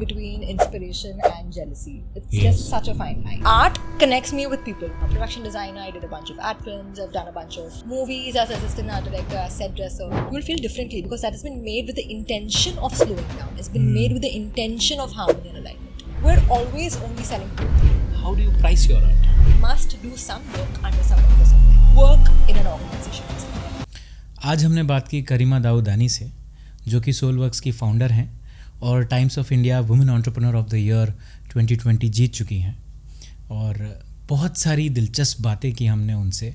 between inspiration and jealousy. It's just such a fine line. Art connects me with people. I'm a production designer, I did a bunch of ad films, I've done a bunch of movies as assistant art director, as set dresser. You'll feel differently because that has been made with the intention of slowing down. It's been made with the intention of harmony and alignment. We're always only selling growth. How do you price your art? Must do some work under someone for something. Work in an organization. आज हमने बात की करीमा दाऊदानी से, जो कि सोलवर्क्स की founder हैं और times of India women entrepreneur of the year 2020 जीत चुकी हैं। और बहुत सारी दिलचस्प बातें की हमने उनसे,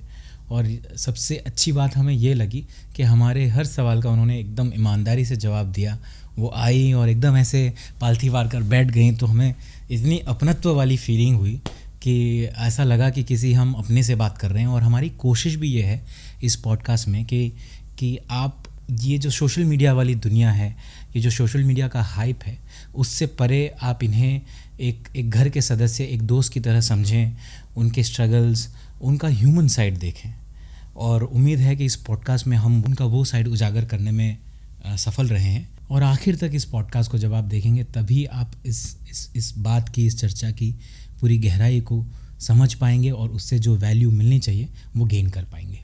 और सबसे अच्छी बात हमें ये लगी कि हमारे हर सवाल का उन्होंने एकदम ईमानदारी से जवाब दिया। वो आई और एकदम ऐसे पालथी वार कर बैठ गई, तो हमें इतनी अपनत्व वाली फीलिंग हुई कि ऐसा लगा कि किसी हम अपने से बात कर रहे हैं। और हमारी कोशिश भी ये है इस पॉडकास्ट में कि आप ये जो सोशल मीडिया वाली दुनिया है, ये जो सोशल मीडिया का हाइप है, उससे परे आप इन्हें एक घर के सदस्य, एक दोस्त की तरह समझें, उनके स्ट्रगल्स, उनका ह्यूमन साइड देखें। और उम्मीद है कि इस पॉडकास्ट में हम उनका वो साइड उजागर करने में सफल रहे हैं। और आखिर तक इस पॉडकास्ट को जब आप देखेंगे तभी आप इस बात की, इस चर्चा की पूरी गहराई को समझ पाएंगे और उससे जो वैल्यू मिलनी चाहिए वो गेन कर पाएंगे।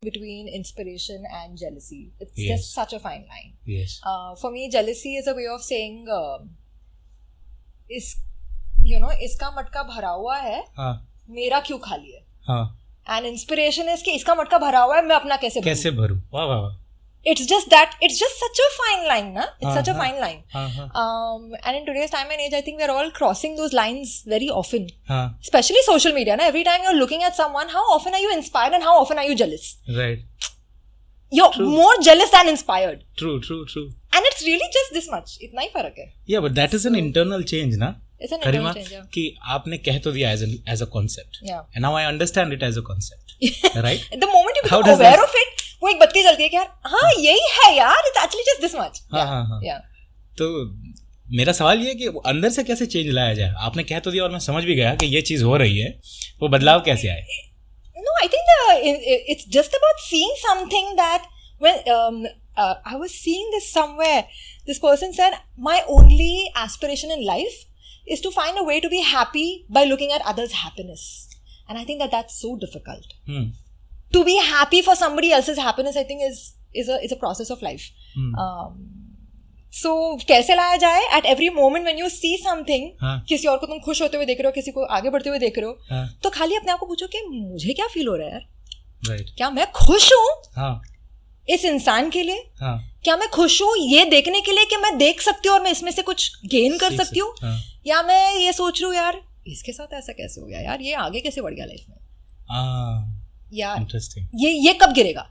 Between inspiration and jealousy. It's just such a fine line. Yes. For me, jealousy is a way of saying, इसका मटका भरा हुआ है, मेरा क्यों खाली है? And inspiration is कि इसका मटका भरा हुआ है, मैं अपना कैसे भरूं? वाह वाह वाह। It's just such a fine line, na? It's such a fine line. And in today's time and age, I think we're all crossing those lines very often. Especially social media, na? Every time you're looking at someone, how often are you inspired and how often are you jealous? Right. You're more jealous than inspired. True. And it's really just this much. इतना ही फर्क है. Yeah, but that is an internal change, na? It's an internal change, yeah. कि आपने कह तो दिया as a concept. Yeah. And now I understand it as a concept. Right? The moment you become aware of it, वो एक बत्ती जलती है कि यार हाँ यही है यार, it's actually just this much. हाँ. Yeah. तो मेरा सवाल ये है कि अंदर से कैसे चेंज लाया जाए? आपने कह तो दिया और मैं समझ भी गया कि ये चीज़ हो रही है, वो बदलाव कैसे आए? No, I think it's just about seeing something that when I was seeing this somewhere, this person said, my only aspiration in life is to find a way to be happy by looking at others' happiness. And I think that's so difficult. To be happy for somebody else's happiness, I think is a process of life. So कैसे लाया जाए? At every moment when you see something, किसी और को तुम खुश होते हुए देख रहे हो, किसी को आगे बढ़ते हुए देख रहे हो, तो खाली अपने आप को पूछो कि मुझे क्या फील हो रहा है यार? Right. क्या मैं खुश हूँ इस इंसान के लिए? क्या मैं खुश हूँ ये देखने के लिए कि मैं देख सकती हूँ और मैं इसमें से कुछ गेन कर सकती हूँ? या मैं ये सोच रही हूँ यार इसके साथ ऐसा कैसे हो गया यार, ये आगे कैसे बढ़ गया लाइफ में? यार ये कब गिरेगा?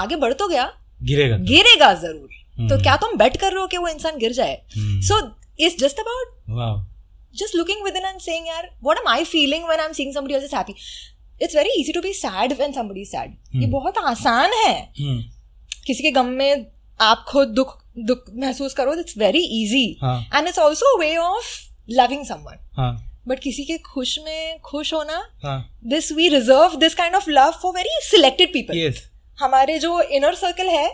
आगे बढ़ तो गया, गिरेगा जरूर। तो क्या तुम बेट कर रहे हो कि वो इंसान गिर जाए? So it's just about just looking within and saying यार what am I feeling when I'm seeing somebody else is happy? It's very easy to be sad when somebody is sad. ये बहुत आसान है। किसी के गम में आप खुद दुख महसूस करो, it's very easy. And it's also a way of loving someone. But किसी के खुश में खुश होना, this we reserve this kind of love for very selected people. हमारे जो इनर सर्कल है,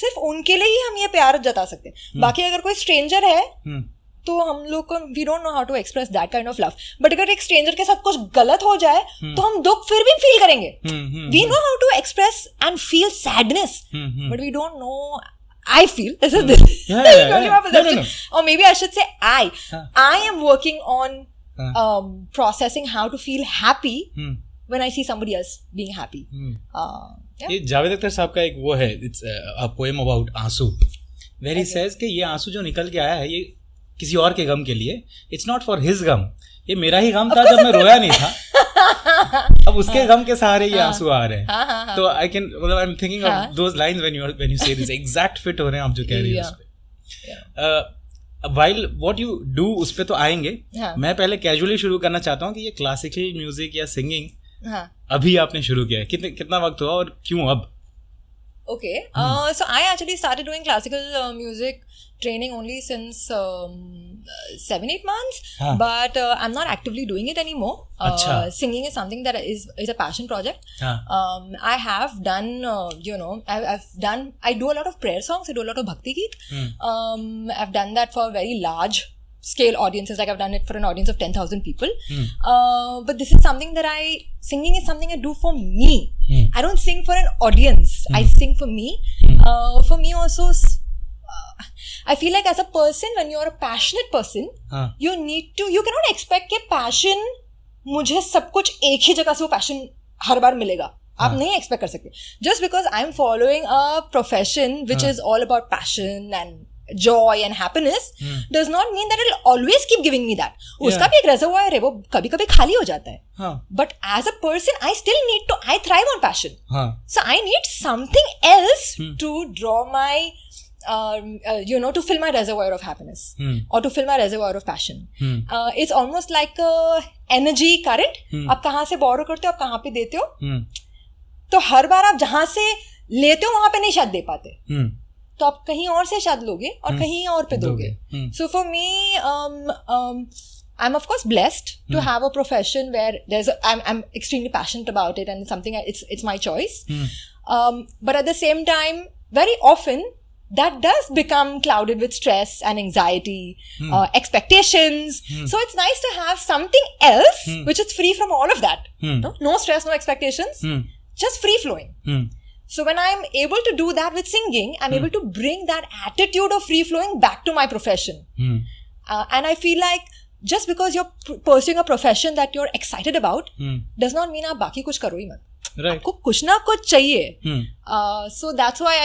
सिर्फ उनके लिए ही हम ये प्यार जता सकते हैं. बाकी अगर कोई स्ट्रेंजर है तो हम लोग को we don't know how to express that kind of love. But अगर एक स्ट्रेंजर के साथ कुछ गलत हो जाए तो हम दुख फिर भी फील करेंगे. We know how to express and feel sadness, but we don't know. I feel this is this. No. Or maybe I should say I am working on processing how to feel happy when I see somebody else being happy. ये जावेद अख्तर साहब का एक वो है, it's a poem about आंसू, where he says कि ये आंसू जो निकल के आया है ये किसी और के गम के लिए, it's not for his गम, ये मेरा ही गम था जब मैं रोया नहीं था. अब उसके गम के सहारे ये आंसू आ रहे हैं. तो I I'm thinking of those lines when you say this, exact fit हो रहे हैं आप जो कह रही हैं उस पे. While what you do उस पे तो आएंगे. मैं पहले कैजुअली शुरू करना चाहता हूँ कि ये क्लासिकल म्यूजिक या सिंगिंग अभी आपने शुरू किया है, कितना वक्त हुआ और क्यों अब? Okay, so I actually started doing classical music training only since 7-8 months, but I'm not actively doing it anymore. Singing is something that is a passion project. I have done, I do a lot of prayer songs, I do a lot of bhakti geet. I've done that for very large scale audiences, like I've done it for an audience of 10,000 people. But this is something that singing is something I do for me. I don't sing for an audience. I sing for me. For me also, I feel like as a person, when you're a passionate person, you cannot expect कि passion, मुझे सब कुछ एक ही जगह से वो passion हर बार मिलेगा. आप नहीं expect कर सकते. Just because I'm following a profession which is all about passion and joy and happiness does not mean that it'll always keep giving me that. उसका भी एक reservoir है, वो कभी-कभी खाली हो जाता है. But as a person, I thrive on passion. So I need something else to draw my to fill my reservoir of happiness or to fill my reservoir of passion. It's almost like a energy current. आप कहाँ से borrow करते हो, आप कहाँ पे देते हो. तो हर बार आप जहाँ से लेते हो वहाँ पे नहीं शायद दे पाते. तो आप कहीं और से शायद लोगे और कहीं और पे दोगे. So for me, I'm of course blessed to have a profession where I'm extremely passionate about it and it's something it's my choice. But at the same time, very often that does become clouded with stress and anxiety, expectations. So it's nice to have something else which is free from all of that. No stress, no expectations, just free flowing. So when I'm able to do that with singing, I'm able to bring that attitude of free flowing back to my profession. And I feel like just because you're pursuing a profession that you're excited about does not mean आप बाकी कुछ करो ही मत. Right. आपको कुछ ना कुछ चाहिए. So that's why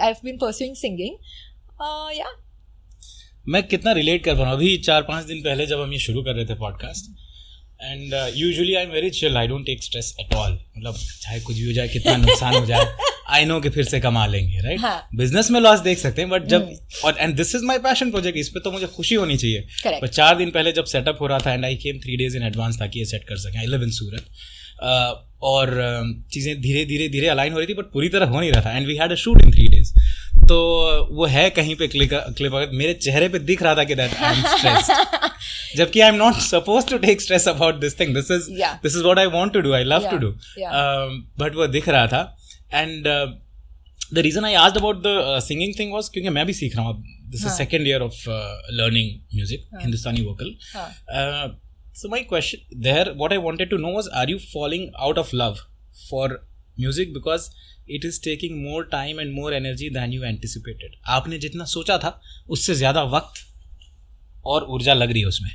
I've been pursuing singing. Yeah. मैं कितना रिलेट कर पा रहा हूँ. अभी 4-5 दिन पहले जब हम ये शुरू कर रहे थे podcast, and usually I am very chill, I don't take stress at all. मतलब चाहे कुछ भी हो जाए, कितना नुकसान हो जाए, आई नो कि फिर से कमा लेंगे, राइट. बिजनेस में लॉस देख सकते हैं, बट जब और and this is my passion project, इस पे तो मुझे खुशी होनी चाहिए. पर 4 दिन पहले जब सेटअप हो रहा था, and I came 3 days in advance ताकि ये सेट कर सकें. आई लिव इन सूरत, और चीज़ें धीरे धीरे अलाइन हो रही थी, बट पूरी तरह हो नहीं रहा था. And we had a shoot in 3 days. तो वो है कहीं पे क्लिप मेरे चेहरे पे दिख रहा था कि दैट आई एम स्ट्रेस्ड, जबकि I am not suppose to take stress about this thing. This is what I want to do, I love to do. But वो दिख रहा था. And the reason I asked about the singing thing was क्योंकि मैं भी सीख रहा हूँ. This is second year of learning music, Hindustani vocal. So my question there, what I wanted to know was, are you falling out of love for music because it is taking more time and more energy than you anticipated? आपने जितना सोचा था उससे ज़्यादा वक्त और ऊर्जा लग रही है उसमें.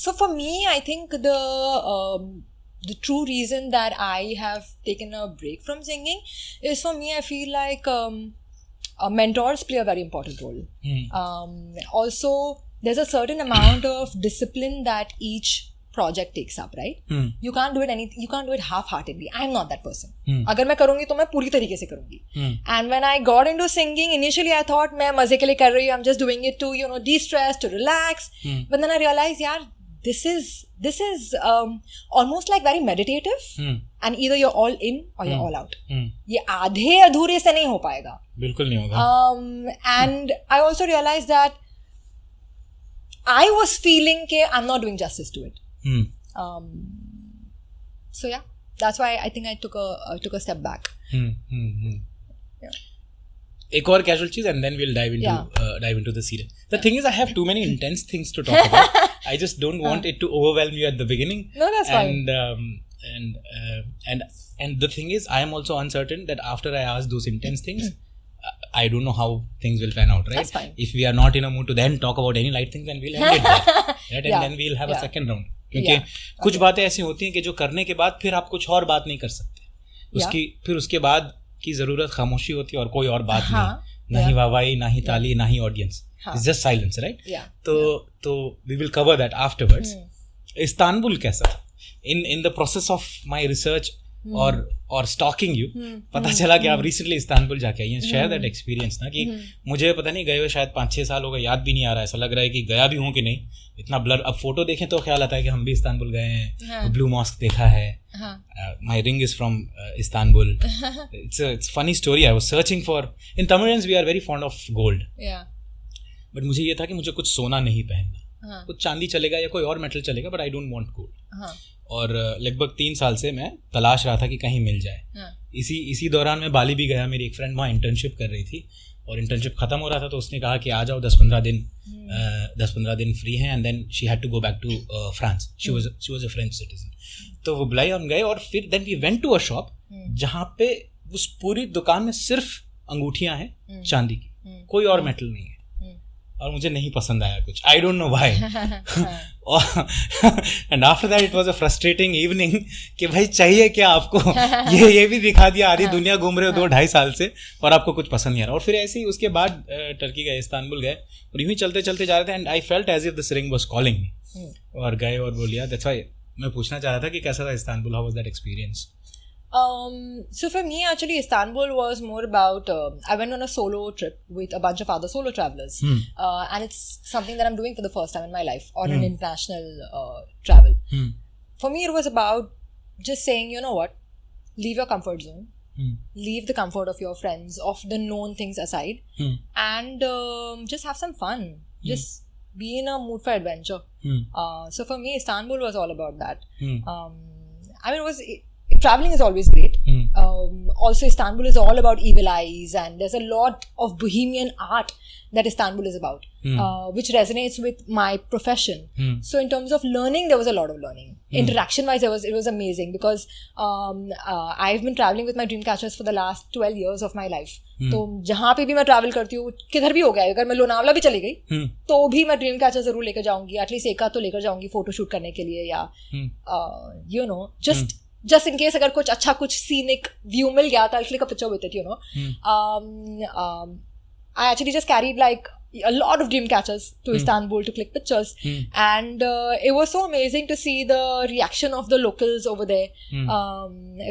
So for me, I think the true reason that I have taken a break from singing is, for me, I feel like mentors play a very important role. Also, there's a certain amount of discipline that each project takes up, right? You can't do it half-heartedly. I'm not that person. अगर मैं करूँगी तो मैं पूरी तरीके से करूँगी. And when I got into singing, initially I thought मैं मजे के लिए कर रही हूँ, I'm just doing it to de-stress, to relax. But then I realized, यार, this is almost like very meditative. And either you're all in or you're all out. ये आधे अधूरे से नहीं हो पाएगा. बिल्कुल नहीं होगा. And I also realized that I was feeling that I'm not doing justice to it. So yeah, that's why I think I took a step back. Yeah. एक और casual चीज, and then we'll dive into the series. The thing is, I have too many intense things to talk about. I just don't want it to overwhelm you at the beginning. No, that's fine. And the thing is, I am also uncertain that after I ask those intense things, I don't know how things will pan out, right? That's fine. If we are not in a mood to then talk about any light things, then we'll end it there, right? And then we'll have a second round. क्योंकि कुछ बातें ऐसी होती हैं कि जो करने के बाद फिर आप कुछ और बात नहीं कर सकते. फिर उसके बाद की जरूरत खामोशी होती है और कोई और बात नहीं, ना ही वाहवाही, ना ही ताली, ना ही audience. It's just silence, right? तो we will cover that afterwards. Istanbul कैसा था? In the process of my research और स्टॉकिंग यू, पता चला कि आप रिसेंटली इस्तांबुल जाके आई हैं. शेयर दैट एक्सपीरियंस ना, कि मुझे पता नहीं, गए हुए शायद 5-6 साल हो गए, याद भी नहीं आ रहा. ऐसा लग रहा है कि गया भी हूँ कि नहीं, इतना ब्लर. अब फोटो देखें तो ख्याल आता है कि हम भी इस्तांबुल गए हैं, ब्लू मॉस्क देखा है. My ring is from Istanbul. It's funny story. I was searching for, in Tamilians we are very fond of gold, but मुझे ये था कि मुझे कुछ सोना नहीं पहनना. कुछ चांदी चलेगा या कोई और मेटल चलेगा, but I don't want gold. और लगभग 3 साल से मैं तलाश रहा था कि कहीं मिल जाए. इसी दौरान मैं बाली भी गया. मेरी एक फ्रेंड वहाँ इंटर्नशिप कर रही थी, और इंटर्नशिप खत्म हो रहा था, तो उसने कहा कि आ जाओ 10-15 दिन फ्री हैं, and then she had to go back to France. She was a French citizen. तो वो बुलाई हम गए, और फिर then we went to a shop जहाँ पे उस पूरी दुकान में सिर्फ अंगूठियां हैं चांदी की, कोई और मेटल नहीं है. और मुझे नहीं पसंद आया कुछ, I don't know why. And after that it was a frustrating evening कि भाई चाहिए क्या आपको. ये भी दिखा दिया, आधी दुनिया घूम रहे हो 2-2.5 साल से, और आपको कुछ पसंद नहीं आ रहा. और फिर ऐसे ही उसके बाद टर्की गए, इस्तांबुल गए, और यूं ही चलते चलते जा रहे थे, and I felt as if this ring was calling me. और गए और बोल लिया. दैट्स व्हाई मैं पूछना चाह रहा था कि कैसा था Istanbul, how was that experience? So for me, actually, Istanbul was more about, I went on a solo trip with a bunch of other solo travelers. And it's something that I'm doing for the first time in my life, on an international travel. For me, it was about just saying, you know what, leave your comfort zone. Leave the comfort of your friends, of the known things aside, and just have some fun. Just be in a mood for adventure. So for me, Istanbul was all about that. I mean, traveling is always great. Also, Istanbul is all about evil eyes, and there's a lot of bohemian art that Istanbul is about, which resonates with my profession. So in terms of learning, there was a lot of learning. Interaction-wise, it was amazing, because I've been traveling with my dream catchers for the last 12 years of my life. तो जहाँ पे भी मैं travel करती हूँ, किधर भी हो गया, अगर मैं लोनावला भी चली गई तो भी मैं ड्रीम कैचर जरूर लेकर जाऊंगी, एटलीस्ट एक आध तो लेकर जाऊंगी फोटोशूट करने के लिए, या you know just in case अगर कुछ अच्छा, कुछ scenic view मिल गया, I'll click a picture with it, you know. I actually just carried like a lot of dream catchers to Istanbul to click pictures, and it was so amazing to see the reaction of the locals over there.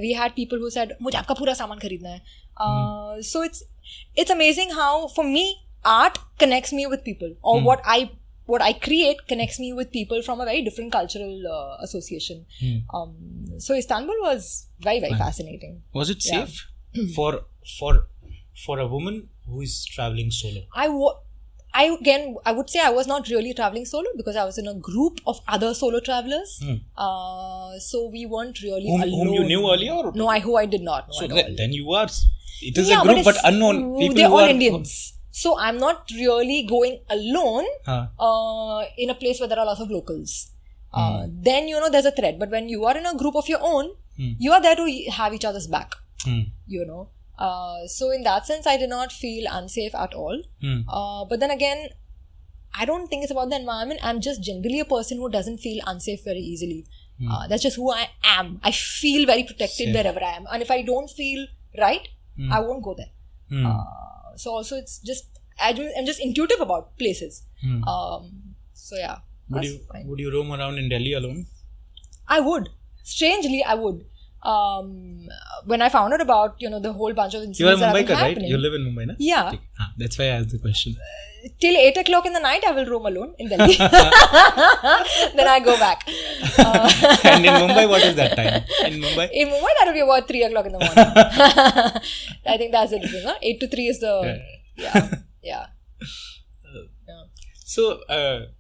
We had people who said, मुझे आपका पूरा सामान खरीदना है. So it's amazing how, for me, art connects me with people, or what I create connects me with people from a very different cultural association. So Istanbul was very, very fascinating. Was it safe for a woman who is traveling solo? I would say I was not really traveling solo, because I was in a group of other solo travelers. So we weren't really alone. Whom you knew earlier? Or? No, who I did not know. So then you are. It is a group, but unknown people. They're all Indians. So I'm not really going alone in a place where there are lots of locals. Then, you know, there's a threat. But when you are in a group of your own, you are there to have each other's back. You know. So in that sense, I did not feel unsafe at all. But then again, I don't think it's about the environment. I'm just generally a person who doesn't feel unsafe very easily. That's just who I am. I feel very protected wherever I am. And if I don't feel right, I won't go there. So also it's just, I'm just intuitive about places. So yeah. Would you roam around in Delhi alone? I would. Strangely, I would. When I found out about, you know, the whole bunch of incidents that have been happening. Right? You live in Mumbai, na? Yeah. That's why I asked the question. Till 8 o'clock in the night, I will roam alone in Delhi. Then I go back. And in Mumbai, what is that time? In Mumbai, that will be about 3 o'clock in the morning. I think that's the difference. 8 to 3 is the... Yeah. So,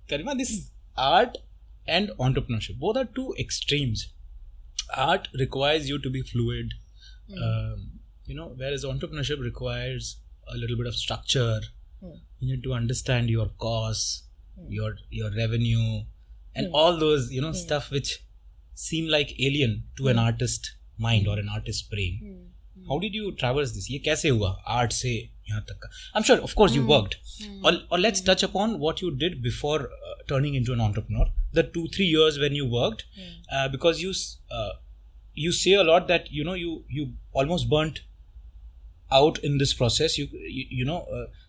Karima, this is art and entrepreneurship. Both are two extremes. Art requires you to be fluid, you know, whereas entrepreneurship requires a little bit of structure. You need to understand your costs, your revenue, and all those, you know, stuff which seem like alien to an artist mind or an artist's brain. How did you traverse this? ये कैसे हुआ art से यहाँ तक का? I'm sure, of course, you worked. Or let's touch upon what you did before turning into an entrepreneur. The 2-3 years when you worked, because you say a lot that, you know, you almost burnt out in this process. You know,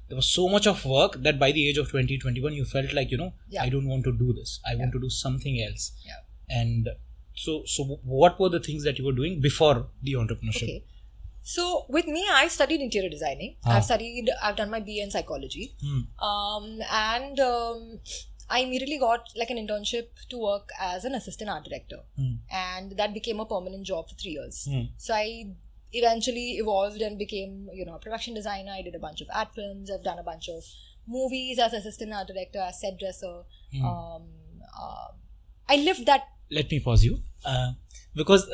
there was so much of work that by the age of 20-21, you felt like, you know, I don't want to do this. I want to do something else. And so what were the things that you were doing before the entrepreneurship? Okay. So with me, I studied interior designing. I've done my BA in psychology. And I immediately got like an internship to work as an assistant art director. And that became a permanent job for 3 years. So I eventually evolved and became, you know, a production designer. I did a bunch of ad films. I've done a bunch of movies as assistant art director, as set dresser. I lived that let me pause you. Because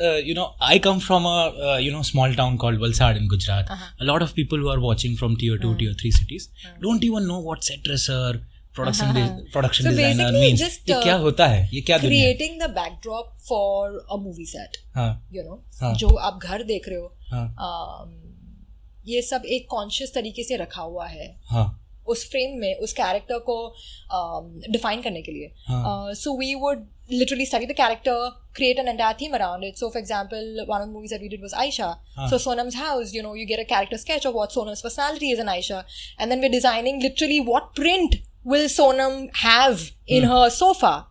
I come from a small town called Valsad in Gujarat. A lot of people who are watching from tier 2, tier 3 cities don't even know what set dresser, production so designer means. Just, ये क्या होता है, ये क्या दुनिया है? Creating the backdrop for a movie set. जो आप घर देख रहे हो, ये सब एक कॉन्शियस तरीके से रखा हुआ है उस फ्रेम में, उस कैरेक्टर को डिफाइन करने के लिए. So we would literally study the character, create an entire theme around it. So for example, one of the movies that we did was Aisha. So Sonam's house, you get a character sketch of what Sonam's personality is in Aisha, and then we're designing literally what print will Sonam have in her sofa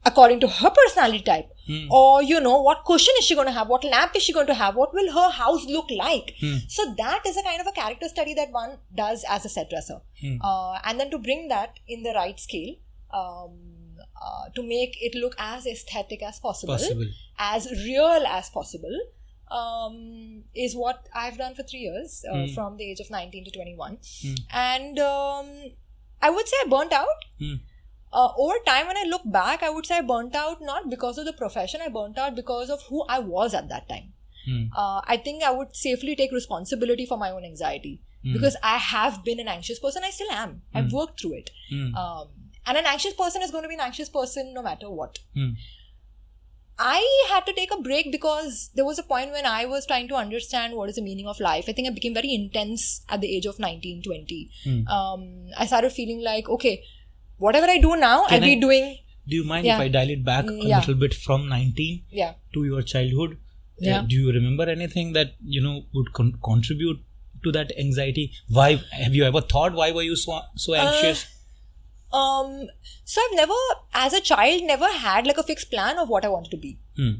according to her personality type. Or what cushion is she going to have, what lamp is she going to have, what will her house look like. So that is a kind of a character study that one does as a set dresser. And then to bring that in the right scale, to make it look as aesthetic as possible. As real as possible, is what I've done for 3 years, from the age of 19 to 21. And I would say I burnt out. Over time, when I look back, I would say I burnt out not because of the profession, I burnt out because of who I was at that time. I think I would safely take responsibility for my own anxiety, because I have been an anxious person. I still am. I've worked through it. And an anxious person is going to be an anxious person no matter what. I had to take a break because there was a point when I was trying to understand what is the meaning of life. I think I became very intense at the age of 19, 20. I started feeling like, okay, whatever I do now, I'll be doing. Do you mind if I dial it back a little bit from 19 to your childhood? Do you remember anything that would contribute to that anxiety? Why have you ever thought? Why were you so anxious? So I've never, as a child, never had like a fixed plan of what I wanted to be.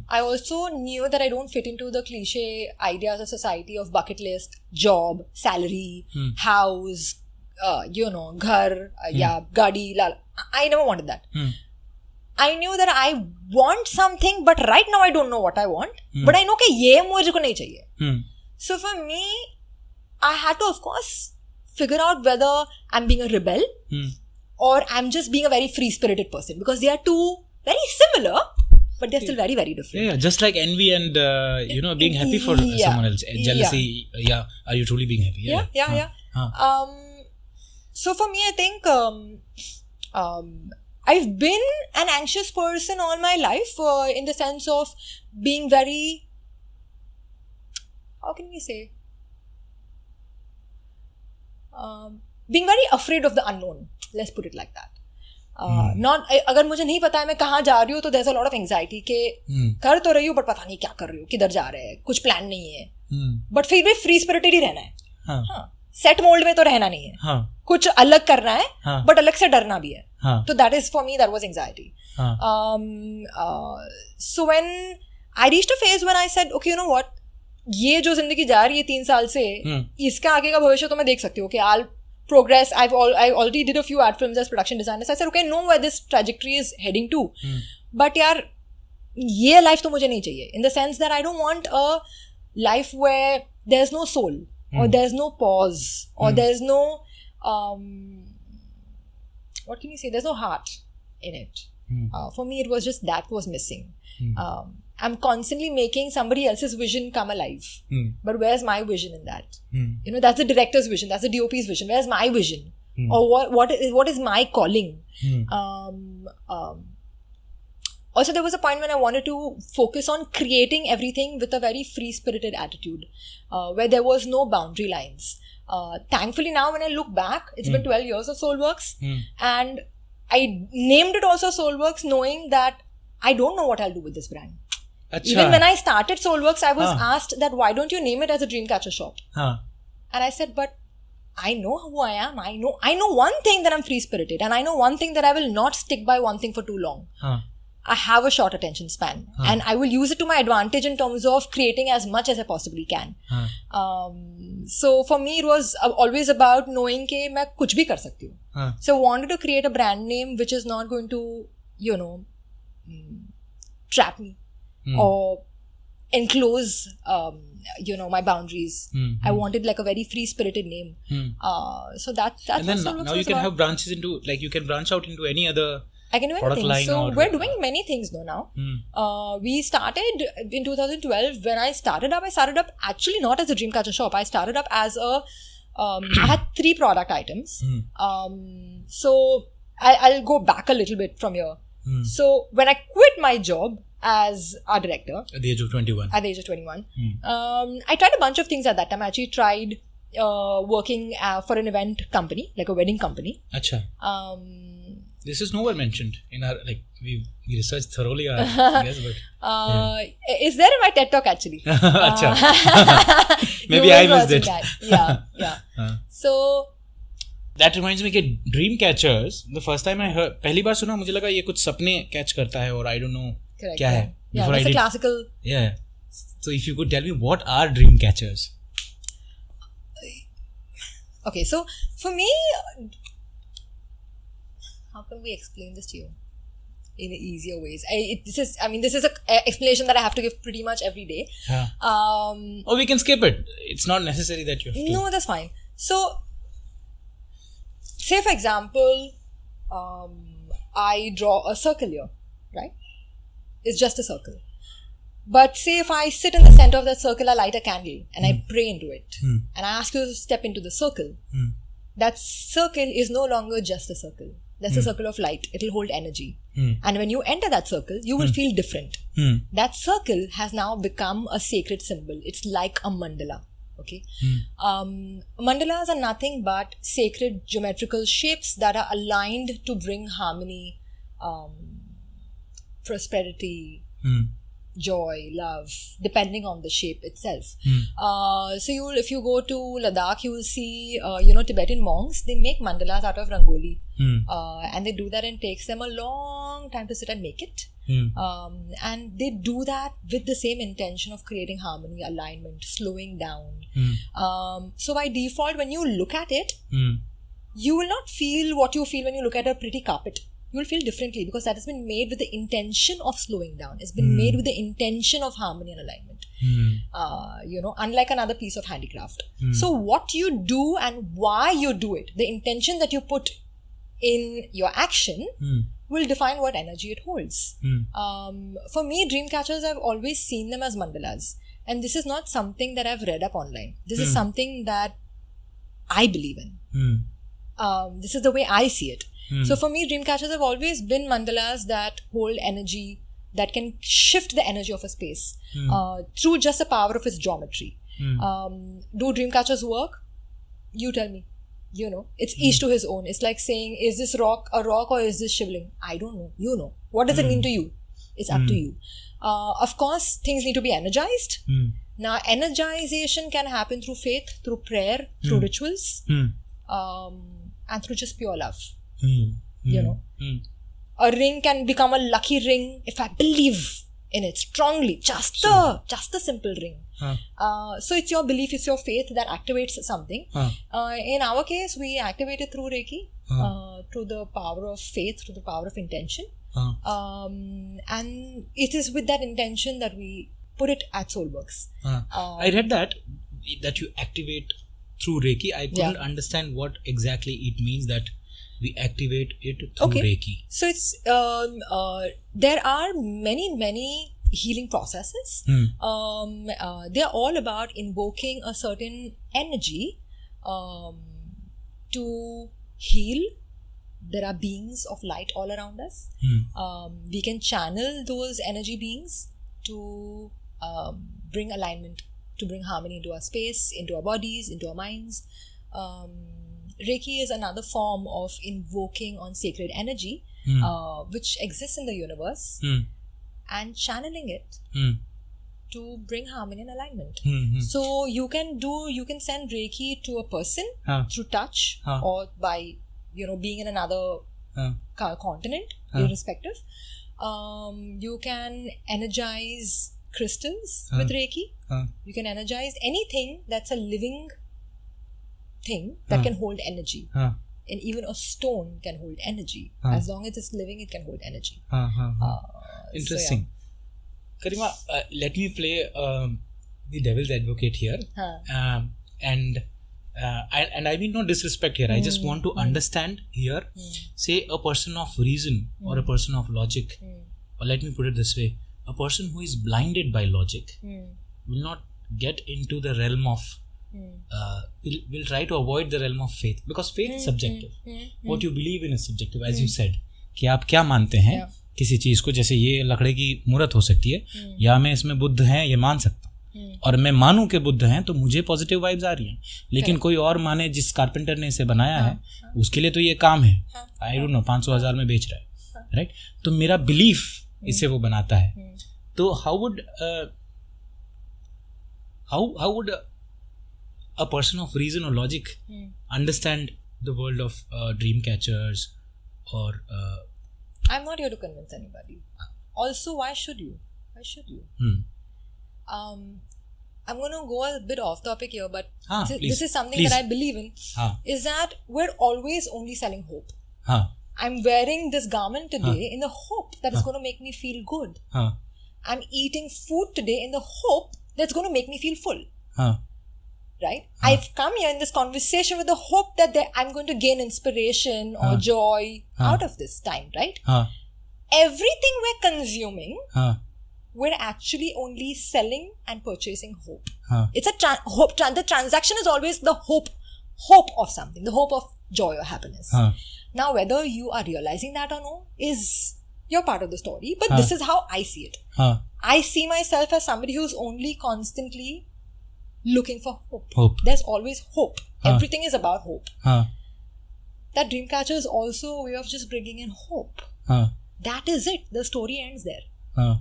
I also knew that I don't fit into the cliche ideas of society of bucket list, job, salary, house, ghar, gadi, lala. I never wanted that. I knew that I want something, but right now I don't know what I want. But I know that ye mujhe ko nahi chahiye. So for me, I had to, of course, figure out whether I'm being a rebel or I'm just being a very free-spirited person, because they are two very similar, but they're still very, very different. Yeah, just like envy and being happy for someone else. Jealousy, are you truly being happy? Yeah. So for me, I think I've been an anxious person all my life, in the sense of being very, how can we say, being very afraid of the unknown. Let's put it like that. Not, अगर मुझे नहीं पता है मैं कहाँ जा रही हूँ, तो there's a lot of anxiety के कर तो रही हूँ but पता नहीं क्या कर रही हूँ, किधर जा रहे हैं, कुछ प्लान नहीं है, but फिर भी free spirited ही रहना है. सेट मोल्ड में तो रहना नहीं है, कुछ अलग करना है, बट अलग से डरना भी है. तो that is for me, that was anxiety. So when I reached a phase when I said, okay, you know what, ये जो जिंदगी जा रही है 3 साल से, इसका आगे का भविष्य तो मैं देख सकती हूँ कि I'll progress. I already did a few ad films as production designer. So I said, okay, I know where this trajectory is heading to. But यार, ये life तो मुझे नहीं चाहिए. In the sense that I don't want a life where there's no soul, or there's no pause, or there's no, what can you say? There's no heart in it. For me, it was just that was missing. I'm constantly making somebody else's vision come alive. But where's my vision in that? That's the director's vision. That's the DOP's vision. Where's my vision? Or what is my calling? Also, there was a point when I wanted to focus on creating everything with a very free-spirited attitude, where there was no boundary lines. Thankfully, now when I look back, it's been 12 years of Soulworks, and I named it also Soulworks, knowing that I don't know what I'll do with this brand. Achha. Even when I started Soulworks, I was asked that why don't you name it as a Dreamcatcher shop? And I said, but I know who I am. I know one thing, that I'm free-spirited, and I know one thing, that I will not stick by one thing for too long. I have a short attention span, and I will use it to my advantage in terms of creating as much as I possibly can. So for me, it was always about knowing कि मैं कुछ भी कर सकती हूँ. So I wanted to create a brand name which is not going to, trap me or enclose, my boundaries. I wanted like a very free-spirited name. So that's and then now you can have branches into, like you can branch out into any other I can do anything. So we're doing many things now. We started in 2012. When I started up actually not as a Dreamcatcher shop. I started up as a, I had 3 product items. So I'll go back a little bit from here. So when I quit my job as art director. At the age of 21. I tried a bunch of things at that time. I actually tried working for an event company, like a wedding company. Acha. This is nowhere mentioned in our, like, we researched thoroughly, I guess, but... Is there in my TED Talk, actually. Acha. Maybe I missed it. Yeah. So... That reminds me that dream catchers, the first time I heard, पहली बार सुना मुझे लगा ये कुछ सपने catch करता है और I don't know क्या है. Yeah, that's a classical... Yeah. So if you could tell me, what are dream catchers? Okay, so for me... How can we explain this to you in easier ways? This is an explanation that I have to give pretty much every day. Or we can skip it. It's not necessary that you have to. No, that's fine. So, say for example, I draw a circle here, right? It's just a circle. But say if I sit in the center of that circle, I light a candle and I pray into it. And I ask you to step into the circle. That circle is no longer just a circle. That's a circle of light. It'll hold energy. And when you enter that circle, you will feel different. That circle has now become a sacred symbol. It's like a mandala. Okay. Mandalas are nothing but sacred geometrical shapes that are aligned to bring harmony, prosperity, joy, love, depending on the shape itself. So if you go to Ladakh, you will see, Tibetan monks, they make mandalas out of rangoli. And they do that, and it takes them a long time to sit and make it. And they do that with the same intention of creating harmony, alignment, slowing down. So by default, when you look at it, you will not feel what you feel when you look at a pretty carpet. You will feel differently, because that has been made with the intention of slowing down. It's been made with the intention of harmony and alignment. Unlike another piece of handicraft. So what you do and why you do it, the intention that you put in your action will define what energy it holds. For me, dream catchers, I've always seen them as mandalas. And this is not something that I've read up online. This is something that I believe in. This is the way I see it. So for me, dream catchers have always been mandalas that hold energy, that can shift the energy of a space through just the power of its geometry. Do dream catchers work? You tell me. It's each to his own. It's like saying, is this rock a rock or is this shivling? I don't know. You know. What does it mean to you? It's up to you. Of course, things need to be energized. Now, energization can happen through faith, through prayer, through rituals, and through just pure love. A ring can become a lucky ring if I believe in it strongly. Just a simple ring. So it's your belief, it's your faith that activates something. In our case, we activate it through Reiki, through the power of faith, through the power of intention. And it is with that intention that we put it at Soulworks. I read that you activate through Reiki. I couldn't understand what exactly it means that we activate it through Reiki. So it's there are many healing processes. They are all about invoking a certain energy to heal. There are beings of light all around us. We can channel those energy beings to bring alignment, to bring harmony into our space, into our bodies, into our minds. Reiki is another form of invoking on sacred energy, which exists in the universe, and channeling it to bring harmony and alignment. So you can send Reiki to a person through touch or by being in another continent, irrespective. You can energize crystals with Reiki. You can energize anything that's a living thing that can hold energy. And even a stone can hold energy. As long as it's living, it can hold energy. Interesting. So, Karima, let me play the devil's advocate here. And and I mean no disrespect here. I just want to understand here. Say a person of reason or a person of logic, or let me put it this way: a person who is blinded by logic will not get into the realm of. Will try to avoid the realm of faith, because faith is subjective. What you believe in is subjective, as you said. कि आप क्या मानते हैं किसी चीज को, जैसे ये लकड़े की मूर्त हो सकती है, या मैं इसमें बुद्ध हैं ये मान सकता हूँ, और मैं मानूं कि बुद्ध हैं तो मुझे पॉजिटिव वाइब्स आ रही हैं, लेकिन कोई और माने जिस कारपेंटर ने इसे बनाया है उसके लिए तो ये काम है, आई डोंट नो 500,000 में बेच रहा है, राइट? तो मेरा बिलीफ इसे वो बनाता है. तो how would a person of reason or logic understand the world of dream catchers or I'm not here to convince anybody. Also, why should you? I'm going to go a bit off topic here, but this is something that I believe in, is that we're always only selling hope. I'm wearing this garment today in the hope that it's going to make me feel good. I'm eating food today in the hope that's going to make me feel full. Right? I've come here in this conversation with the hope that I'm going to gain inspiration or joy out of this time, right? Everything we're consuming, we're actually only selling and purchasing hope. It's a hope. The transaction is always the hope of something, the hope of joy or happiness. Now, whether you are realizing that or no is your part of the story, but this is how I see it. I see myself as somebody who's only constantly looking for hope. There's always hope. Everything is about hope. That Dreamcatcher is also a way of just bringing in hope. That is it. The story ends there.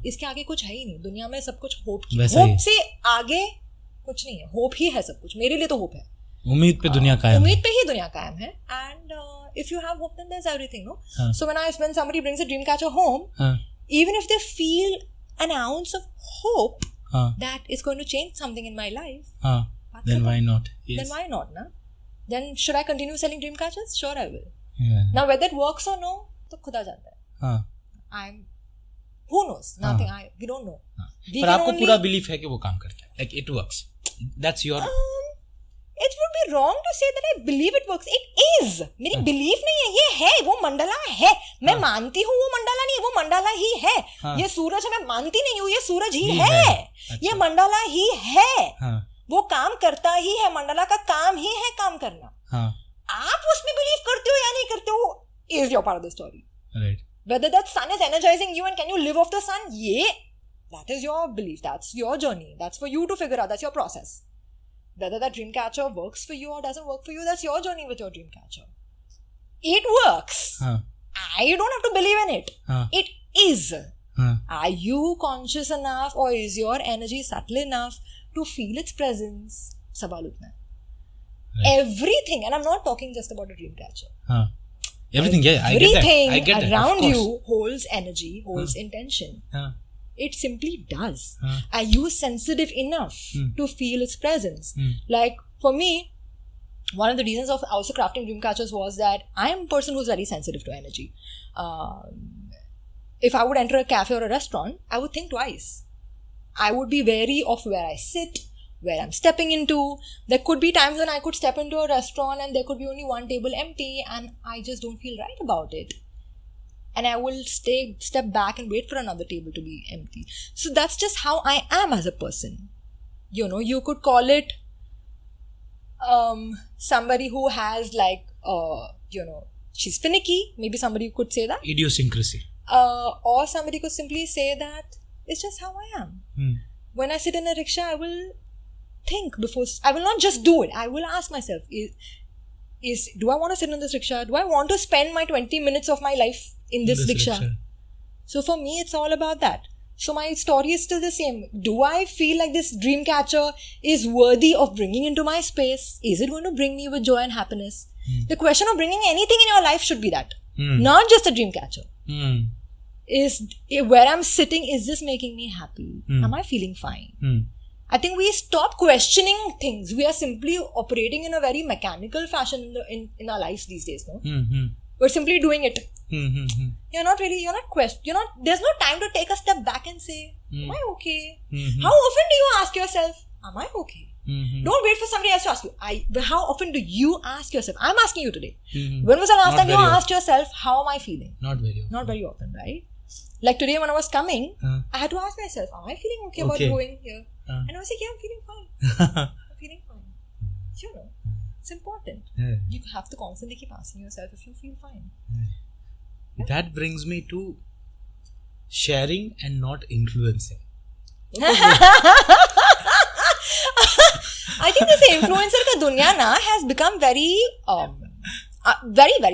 इसके आगे कुछ है ही नहीं. दुनिया में सब कुछ hope की. होप से आगे कुछ नहीं है. होप ही है सब कुछ. मेरे लिए तो होप है. उम्मीद पे दुनिया कायम है. उम्मीद पे ही दुनिया कायम है. And if you have hope, then there's everything, no? So when somebody brings a Dreamcatcher home, even if they feel an ounce of hope that is going to change something in my life, then why not? Yes. Then why not, na? Then should I continue selling Dreamcatchers? Sure, I will. Now whether it works or no, तो खुदा जानता है. Who knows? Nothing. We don't know. पर आपको पूरा belief है कि वो काम करता है. Like it works. That's your. It would be wrong to say that I believe it works. It is. मेरी बिलीफ नहीं है. ये है. वो मंडला है. मैं मानती हूँ वो मंडला नहीं है. वो मंडला ही है. ये सूरज है. मैं मानती नहीं हूँ. ये सूरज ही है. ये मंडला ही है. वो काम करता ही है. मंडला का काम ही है काम करना. आप उसमें बिलीव करते हो या नहीं करते हो is your part of the story. Right. Whether that sun is energizing you and can you live off the sun, that is your belief. That's your journey. That's for you to figure out. That's your process. Whether that Dreamcatcher works for you or doesn't work for you, that's your journey with your Dreamcatcher. It works. I don't have to believe in it. It is. Are you conscious enough or is your energy subtle enough to feel its presence? Sabal utna. Right. Everything, and I'm not talking just about a Dreamcatcher. Everything, yeah, I get that. Everything around you holds energy, holds intention. It simply does. Are you sensitive enough to feel its presence? Like, for me, one of the reasons of also crafting Dreamcatchers was that I am a person who's very sensitive to energy. If I would enter a cafe or a restaurant, I would think twice. I would be wary of where I sit, where I'm stepping into. There could be times when I could step into a restaurant and there could be only one table empty and I just don't feel right about it. And I will step back and wait for another table to be empty. So that's just how I am as a person. You know, you could call it somebody who has she's finicky. Maybe somebody could say that. Idiosyncrasy. Or somebody could simply say that it's just how I am. When I sit in a rickshaw, I will think before. I will not just do it. I will ask myself, do I want to sit in this rickshaw? Do I want to spend my 20 minutes of my life in this rickshaw? So for me, it's all about that. So my story is still the same. Do I feel like this Dreamcatcher is worthy of bringing into my space? Is it going to bring me with joy and happiness? The question of bringing anything in your life should be that. Not just a Dreamcatcher. Is where I'm sitting, is this making me happy? Am I feeling fine? I think we stop questioning things. We are simply operating in a very mechanical fashion in our lives these days. No? We're simply doing it. There's no time to take a step back and say, am I okay? How often do you ask yourself, am I okay? Don't wait for somebody else to ask you. How often do you ask yourself? I'm asking you today. When was the last time you asked yourself, how am I feeling? Not very often, right? Like today when I was coming, I had to ask myself, am I feeling okay about going here? And I was like, yeah, I'm feeling fine. I'm feeling fine. You know, it's important. You have to constantly keep asking yourself if you feel fine. That brings me to sharing and not influencing. I think this influencer ka dunya na has become very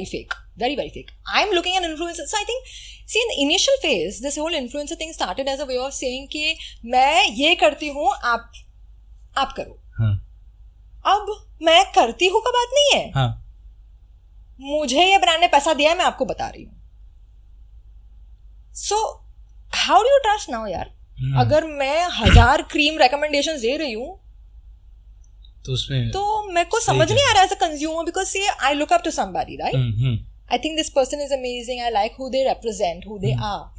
fake. Very fake. I'm looking at influencers. So I think, see, in the initial phase, this whole influencer thing started as a way of saying कि मैं ये करती हूँ, आप करो. अब मैं करती हूँ का बात नहीं है. मुझे ये ब्रांड ने पैसा दिया है, मैं आपको बता रही हूँ. So how do you trust now यार? अगर मैं 1000 क्रीम recommendations दे रही हूँ तो मेरे को समझ नहीं आ रहा है as a consumer, because see, I look up to somebody, right? I think this person is amazing. I like who they represent, who they are.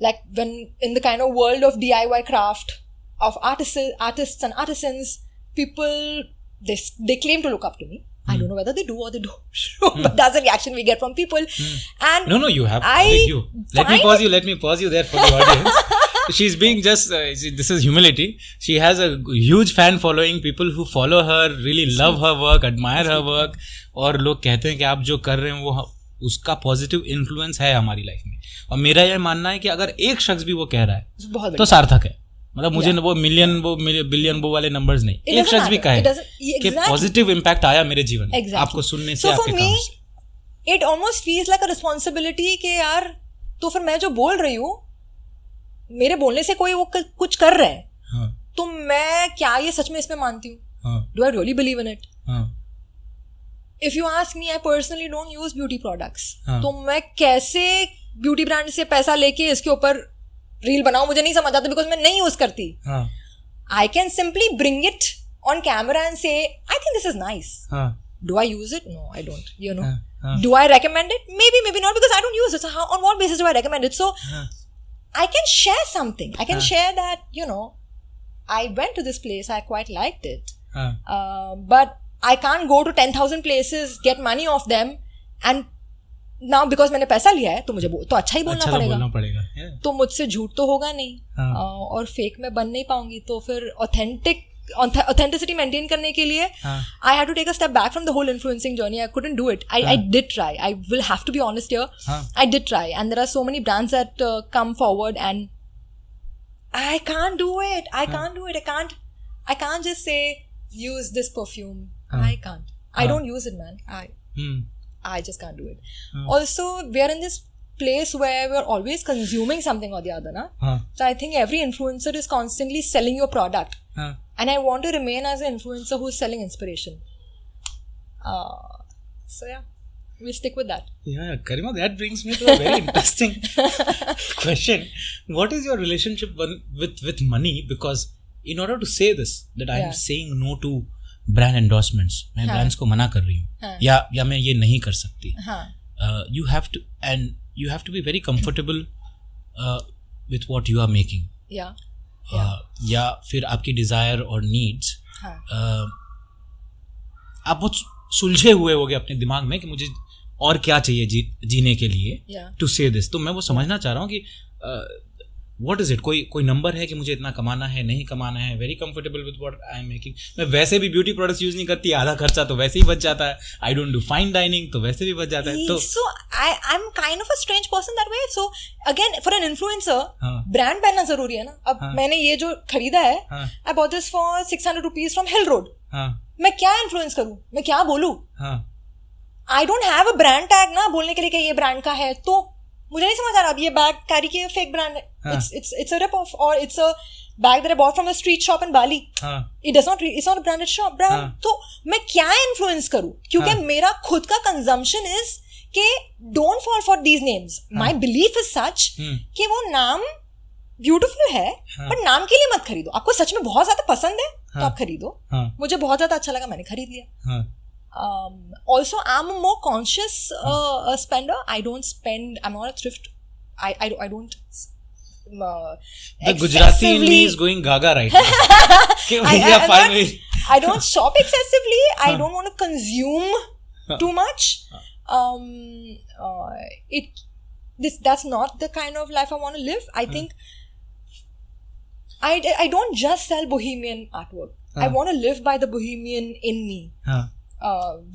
Like when in the kind of world of DIY craft, of artists and artisans, people, they claim to look up to me. I don't know whether they do or they don't. But that's the reaction we get from people. And no, you have. Let me pause you there for the audience. She's being just, this is humility. She has a huge fan following. People who follow her really love her work, admire her work. और लोग कहते हैं कि आप जो कर रहे हैं वो उसका पॉजिटिव इन्फ्लुएंस है हमारी लाइफ में. और मेरा यह मानना है कि अगर एक शख्स भी वो कह रहा है तो सार्थक है. मतलब मुझे वो मिलियन वो बिलियन वो वाले नंबर्स नहीं, एक शख्स भी कहे कि पॉजिटिव इम्पैक्ट आया मेरे जीवन में आपको सुनने से, आपके काम से. It almost feels like a responsibility कि यार तो फिर मैं जो बोल रही हूँ, मेरे बोलने से कोई वो कुछ कर रहा है, तो मैं क्या ये सच में इसमें मानती हूँ? Do I really believe in it? If you ask me, I personally don't use beauty products. तो मैं कैसे ब्यूटी ब्रांड से पैसा लेके इसके ऊपर रील बनाऊं, मुझे नहीं समझ आता, बिकॉज मैं नहीं यूज करती. I can simply bring it on camera and say I think this is nice. Do I use it? No, I don't. You know, do I recommend it? Maybe not, because I don't use it. So on what basis do I recommend it? So I can share something. I can share that, you know, I went to this place, I quite liked it. But I can't go to 10,000 places, get money off them, and now because मैंने पैसा लिया है तो मुझे तो अच्छा ही बोलना पड़ेगा. तो मुझसे झूठ तो होगा नहीं, और फेक में बन नहीं पाऊंगी. तो फिर authenticity maintain करने के लिए I had to take a step back from the whole influencing journey. I couldn't do it. I did try. I will have to be honest here. I did try, and there are so many brands that come forward, and I can't do it. I can't just say use this perfume. I can't. I don't use it, man. I just can't do it. Also, we are in this place where we're always consuming something or the other, na? So I think every influencer is constantly selling your product. And I want to remain as an influencer who's selling inspiration. So yeah, we'll stick with that. Yeah, Karima, that brings me to a very interesting question. What is your relationship with money? Because in order to say this, that I am saying no to brand endorsements, मैं brands को मना कर रही हूँ, या मैं ये नहीं कर सकती. You have to be very comfortable with what you are making. या फिर आपकी डिजायर और नीड्स, आप बहुत सुलझे हुए होगे अपने दिमाग में कि मुझे और क्या चाहिए जीने के लिए, टू से दिस. तो मैं वो समझना चाह रहा हूँ कि व्हाट इज इट. कोई नंबर है कि मुझे इतना कमाना है, नहीं कमाना है. Very comfortable with what I am making. मैं वैसे भी ब्यूटी प्रोडक्ट्स यूज नहीं करती, आधा खर्चा तो वैसे ही बच जाता है. I don't do fine dining, तो वैसे भी बच जाता है. तो so I am kind of a strange person that way. So again, for an influencer, brand पहनना जरूरी है ना. अब मैंने ये जो खरीदा है, I bought this for 600 rupees from hill road. मैं क्या इन्फ्लुएंस करूं, मैं क्या बोलूं? I don't have a brand tag ना बोलने के लिए कि ये ब्रांड का है. तो मुझे नहीं समझ आ रहा अब ये बैग कैरी किया फेक ब्रांड है. It's a rip off, or it's a bag that I bought from a street shop in Bali. It's not a branded shop brand. तो मैं क्या influence करूँ, क्योंकि मेरा खुद का consumption is कि don't fall for these names. My belief is such कि वो नाम beautiful है, पर नाम के लिए मत खरीदो. आपको सच में बहुत ज्यादा पसंद है तो आप खरीदो. मुझे बहुत ज्यादा अच्छा लगा, मैंने खरीद लिया. Also, I'm a more conscious spender. I don't spend. I'm not a thrift. I don't The Gujarati in me is going gaga right now. I don't shop excessively. I don't want to consume too much. That's not the kind of life I want to live. I think I don't just sell bohemian artwork. I want to live by the bohemian in me.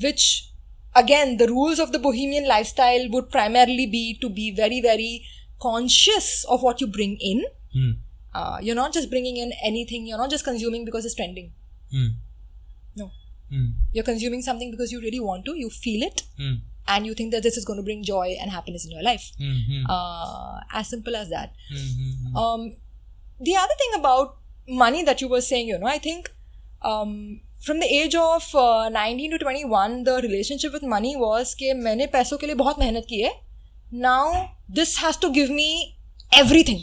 Which, again, the rules of the bohemian lifestyle would primarily be to be very, very conscious of what you bring in. You're not just bringing in anything. You're not just consuming because it's trending. No. You're consuming something because you really want to. You feel it. And you think that this is going to bring joy and happiness in your life. As simple as that. The other thing about money that you were saying, I think from the age of 19 to 21, the relationship with money was कि मैंने पैसों के लिए बहुत मेहनत की है. Now this has to give me everything.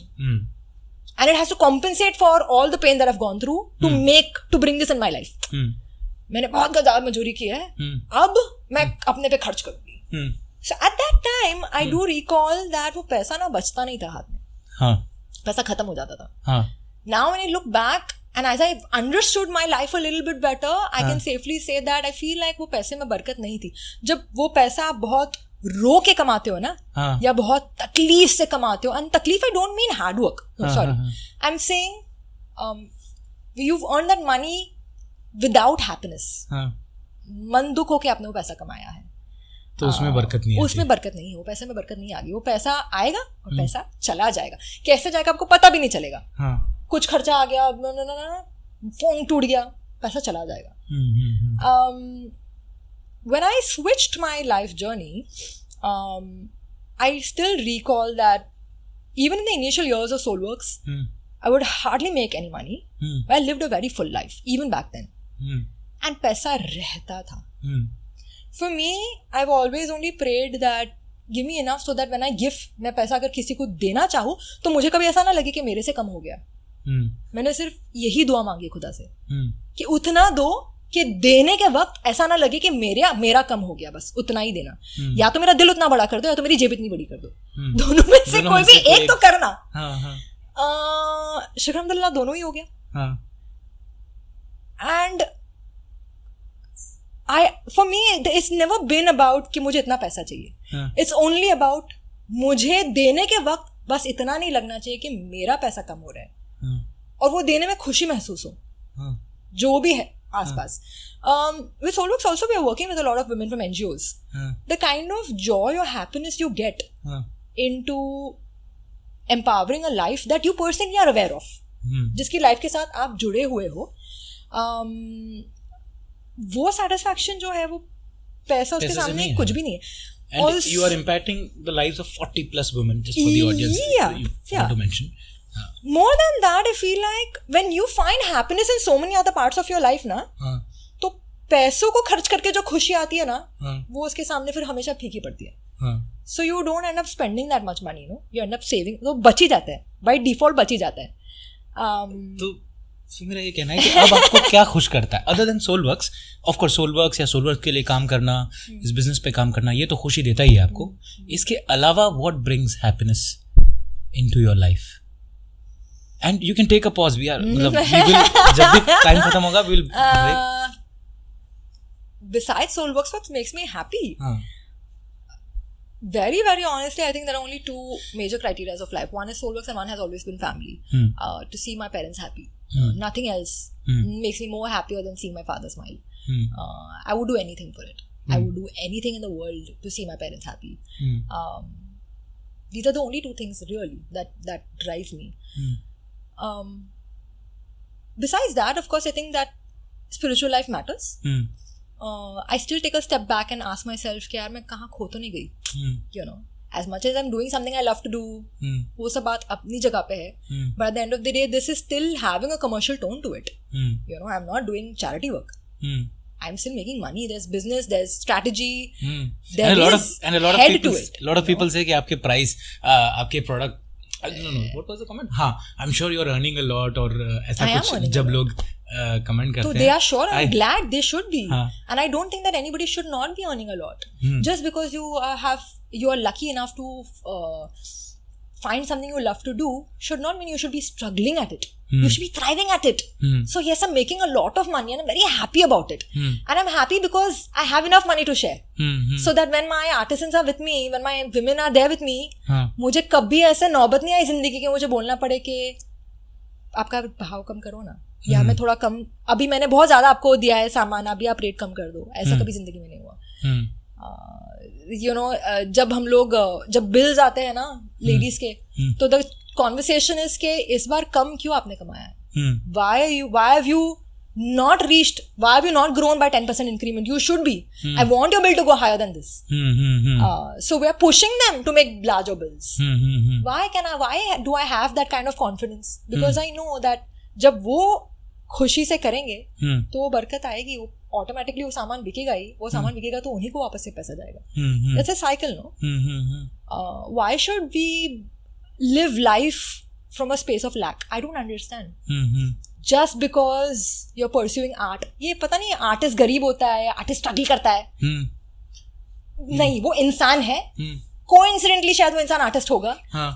And it has to compensate for all the pain that I've gone through to bring this in my life. मैंने बहुत ज़्यादा मजदूरी की है. अब मैं अपने पे खर्च करूँगी. So at that time, I do recall that वो पैसा ना बचता नहीं था हाथ में. पैसा खत्म हो जाता था. Now when I look back and as I've understood my life a little bit better, I can safely say that I feel like वो पैसे में बरकत नहीं थी. जब वो पैसा आप बहुत रो के कमाते हो ना, या बहुत तकलीफ से कमाते हो, and तकलीफ I don't mean hard work. No, sorry. I'm saying you've earned that money without happiness. मन दुख होके आपने वो पैसा कमाया है. तो उसमें बरकत नहीं है. उसमें बरकत नहीं है. वो पैसे में बरकत नहीं आ गई. वो पैसा आएगा और पैसा चला जाएगा. कैसे जाएगा आपको पता भी नहीं चलेगा. कुछ खर्चा आ गया, फोन टूट गया, पैसा चला जाएगा. When I switched my life journey, I still recall that even in the initial years of Soulworks, I would hardly make any money. But I lived a very full life, even back then. And पैसा रहता था. For me, I've always only prayed that give me enough so that when I give, मैं पैसा अगर किसी को देना चाहूँ तो मुझे कभी ऐसा ना लगे कि मेरे से कम हो गया. मैंने सिर्फ यही दुआ मांगी खुदा से कि उतना दो कि देने के वक्त ऐसा ना लगे कि मेरा कम हो गया, बस उतना ही देना. या तो मेरा दिल उतना बड़ा कर दो या तो मेरी जेब इतनी बड़ी कर दो. दोनों में से कोई भी एक तो करना. शुक्र अल्हम्दुलिल्लाह दोनों ही हो गया. And for me, it's never been about कि मुझे इतना पैसा चाहिए. It's only about मुझे देने के वक्त बस इतना नहीं लगना चाहिए कि मेरा पैसा कम हो रहा है. और वो देने में खुशी महसूस हो. जो भी है आसपास. With Soulworks also we are working with a lot of women from NGOs. The kind of joy or happiness you get into empowering a life that you personally are aware of. जिसकी life के साथ आप जुड़े हुए हो. वो satisfaction जो है वो पैसा उसके सामने कुछ भी नहीं है. And you are impacting the lives of 40 plus women, just for the audience you want to mention. More than that, I feel like when you find happiness in so many other parts of your life ना, तो पैसों को खर्च करके जो खुशी आती है ना, वो उसके सामने फिर हमेशा फीकी पड़ती है. So you don't end up spending that much money, you end up saving. तो बच ही जाता है, by default बच ही जाता है. तो मेरा ये कहना है कि अब आपको क्या खुश करता है other than Soulworks? Of course Soulworks या Soulworks के लिए काम करना, इस बिजनेस पे काम करना, ये तो खुशी देता ही है आपको. इसके अलावा what brings happiness into your life? And you can take a pause. We will जब भी टाइम खत्म होगा we will break. Besides Soulworks, what makes me happy? Very, very honestly, I think there are only two major criteria of life. One is Soulworks and one has always been family. To see my parents happy. Nothing else makes me more happier than seeing my father smile. I would do anything for it. I would do anything in the world to see my parents happy. These are the only two things really that drive me. Besides that, of course, I think that spiritual life matters. I still take a step back and ask myself कि यार मैं कहाँ खो तो नहीं गई. As much as I'm doing something I love to do, वो सब बात अपनी जगह पे है. But at the end of the day, this is still having a commercial tone to it. I'm not doing charity work. I'm still making money. There's business, there's strategy, there is head to it. A lot of people say कि आपके price, आपके product, I don't know, what was the comment? हाँ, I'm sure you're earning a lot और ऐसा कुछ जब लोग comment करते हैं. So they are sure, I'm glad they should be. And I don't think that anybody should not be earning a lot. Just because you are lucky enough to find something you love to do should not mean you should be struggling at it. You should be thriving at it. So yes, I'm making a lot of money and I'm very happy about it. And I'm happy because I have enough money to share. So that when my artisans are with me, when my women are there with me, मुझे कभी ऐसे नौबत नहीं आई जिंदगी के मुझे बोलना पड़े कि आपका भाव कम करो ना, या मैं थोड़ा कम, अभी मैंने बहुत ज्यादा आपको दिया है सामान, अभी आप रेट कम कर दो. ऐसा कभी जिंदगी में नहीं हुआ. You know, जब बिल्स आते हैं ना लेडीज के, तो द कॉन्वर्सेशन इज के इस बार कम क्यों आपने कमाया है, why have you not reached, why have you not grown by 10% increment? You should be. I want your bill to go higher than this. So we are pushing them to make larger bills. Why do I have that kind of confidence? Because I know that जब वो खुशी से करेंगे तो वो बरकत आएगी, वो ऑटोमेटिकली वो सामान बिकेगा ही, वो सामान बिकेगा तो उन्हीं को वापस से पैसा जाएगा. It's a cycle, no? Why should we live life from a space of lack? I don't understand. Just because you are pursuing art, ये पता नहीं आर्टिस्ट गरीब होता है, आर्टिस्ट स्ट्रगल करता है. नहीं, वो इंसान है. कोइंसिडेंटली शायद वो इंसान आर्टिस्ट होगा,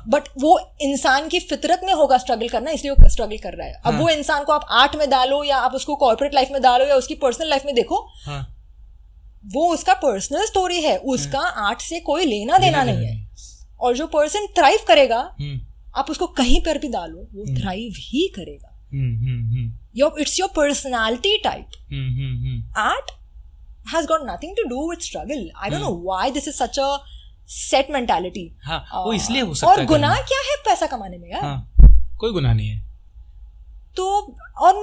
बट वो इंसान की फितरत में होगा स्ट्रगल करना, इसलिए वो स्ट्रगल कर रहा है. अब वो इंसान को आप आर्ट में डालो या आप उसको कॉर्पोरेट लाइफ में डालो या उसकी पर्सनल लाइफ में देखो, वो उसका पर्सनल स्टोरी है, उसका आर्ट से कोई लेना देना नहीं है. और जो पर्सन थ्राइव करेगा, आप उसको कहीं पर भी डालो, वो थ्राइव ही करेगा. It's your personality type. Art has got nothing to do with struggle. I don't know why this is such a set mentality. वो इसलिए हो सकता है. और गुनाह क्या है पैसा कमाने में यार? कोई गुनाह नहीं है. तो और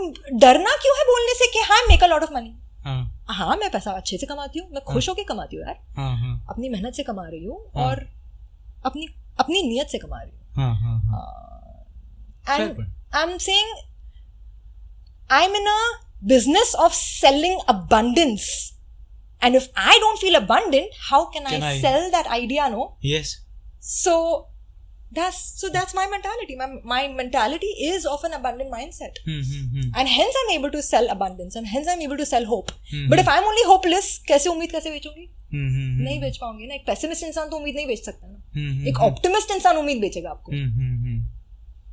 डरना क्यों है बोलने से कि हाँ make a lot of money? हाँ, मैं पैसा अच्छे से कमाती हूँ, मैं खुश होके कमाती हूँ यार. अपनी मेहनत से कमा रही हूँ और अपनी नियत से कमा रही हूँ. And I'm saying I'm in a business of selling abundance. And if I don't feel abundant, how can I sell that idea, no? Yes. So that's my mentality. My mentality is of an abundant mindset. And hence I'm able to sell abundance and hence I'm able to sell hope. But if I'm only hopeless, कैसे उम्मीद कैसे बेचूंगी? नहीं बेच पाऊंगी ना. एक pessimist इंसान तो उम्मीद नहीं बेच सकता ना. एक ऑप्टिमिस्ट इंसान उम्मीद बेचेगा आपको.